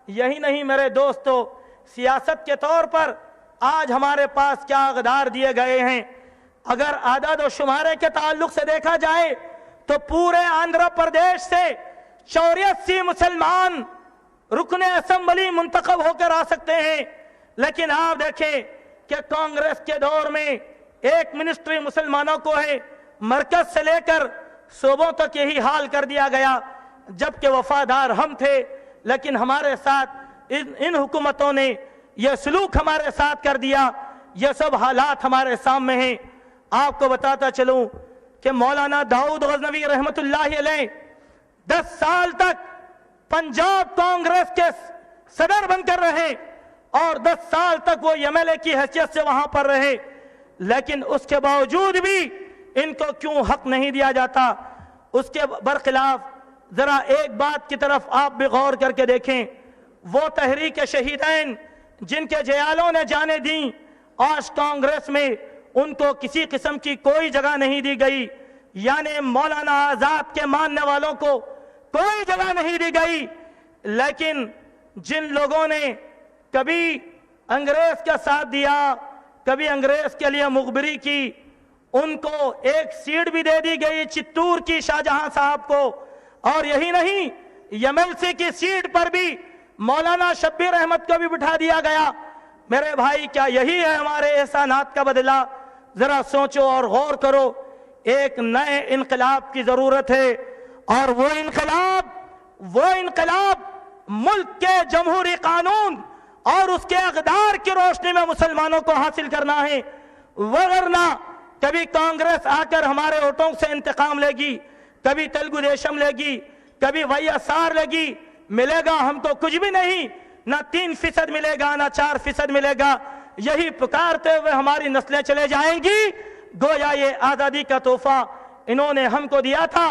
یہی نہیں میرے دوستو، سیاست کے طور پر آج ہمارے پاس کیا اقدار دیے گئے ہیں۔ اگر اعداد و شمارے کے تعلق سے دیکھا جائے تو پورے آندھرا پردیش سے 84 مسلمان رکن اسمبلی منتخب ہو کر آ سکتے ہیں، لیکن آپ دیکھیں کہ کانگریس کے دور میں ایک منسٹری مسلمانوں کو ہے، مرکز سے لے کر صوبوں تک یہی حال کر دیا گیا، جبکہ وفادار ہم تھے، لیکن ہمارے ساتھ ان حکومتوں نے یہ سلوک ہمارے ساتھ کر دیا۔ یہ سب حالات ہمارے سامنے ہیں۔ آپ کو بتاتا چلوں کہ مولانا داؤد غزنوی رحمت اللہ علیہ 10 سال تک پنجاب کانگریس کے صدر بن کر رہے اور 10 سال تک وہ ایم ایل اے کی حیثیت سے وہاں پر رہے، لیکن اس کے باوجود بھی ان کو کیوں حق نہیں دیا جاتا؟ اس کے برخلاف ذرا ایک بات کی طرف آپ بھی غور کر کے دیکھیں، وہ تحریک شہیدین جن کے جیالوں نے جانیں دیں، آج کانگریس میں ان کو کسی قسم کی کوئی جگہ نہیں دی گئی، یعنی مولانا آزاد کے ماننے والوں کو کوئی جگہ نہیں دی گئی۔ لیکن جن لوگوں نے کبھی انگریز کا ساتھ دیا، کبھی انگریز کے لیے مخبری کی، ان کو ایک سیٹ بھی دے دی گئی چتور کی شاہجہاں صاحب کو، اور یہی نہیں ایم ایل سی کی سیٹ پر بھی مولانا شبیر احمد کو بھی بٹھا دیا گیا۔ میرے بھائی، کیا یہی ہے ہمارے احسانات کا بدلہ؟ ذرا سوچو اور غور کرو۔ ایک نئے انقلاب کی ضرورت ہے، اور وہ انقلاب ملک کے جمہوری قانون اور اس کے اقدار کی روشنی میں مسلمانوں کو حاصل کرنا ہے، ورنہ کبھی کانگریس آ کر ہمارے ووٹوں سے انتقام لے گی، کبھی تلگو دیشم لے گی، کبھی وائی ایس آر لے گی، ملے گا ہم کو کچھ بھی نہیں، نہ 3% ملے گا نہ 4% ملے گا۔ یہی پکارتے ہوئے ہماری نسلیں چلے جائیں گی، گویا یہ آزادی کا تحفہ انہوں نے ہم کو دیا تھا۔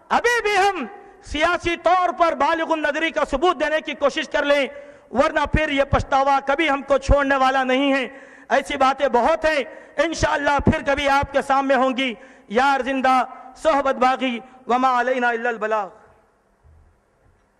ابھی بھی ہم سیاسی طور پر بالغ النظری کا ثبوت دینے کی کوشش کر لیں، ورنہ پھر یہ پچھتاوا کبھی ہم کو چھوڑنے والا نہیں ہے۔ ایسی باتیں بہت ہیں، انشاءاللہ پھر کبھی آپ کے سامنے ہوں گی۔ یار زندہ، صحبت باقی، وما علینا الا البلاغ۔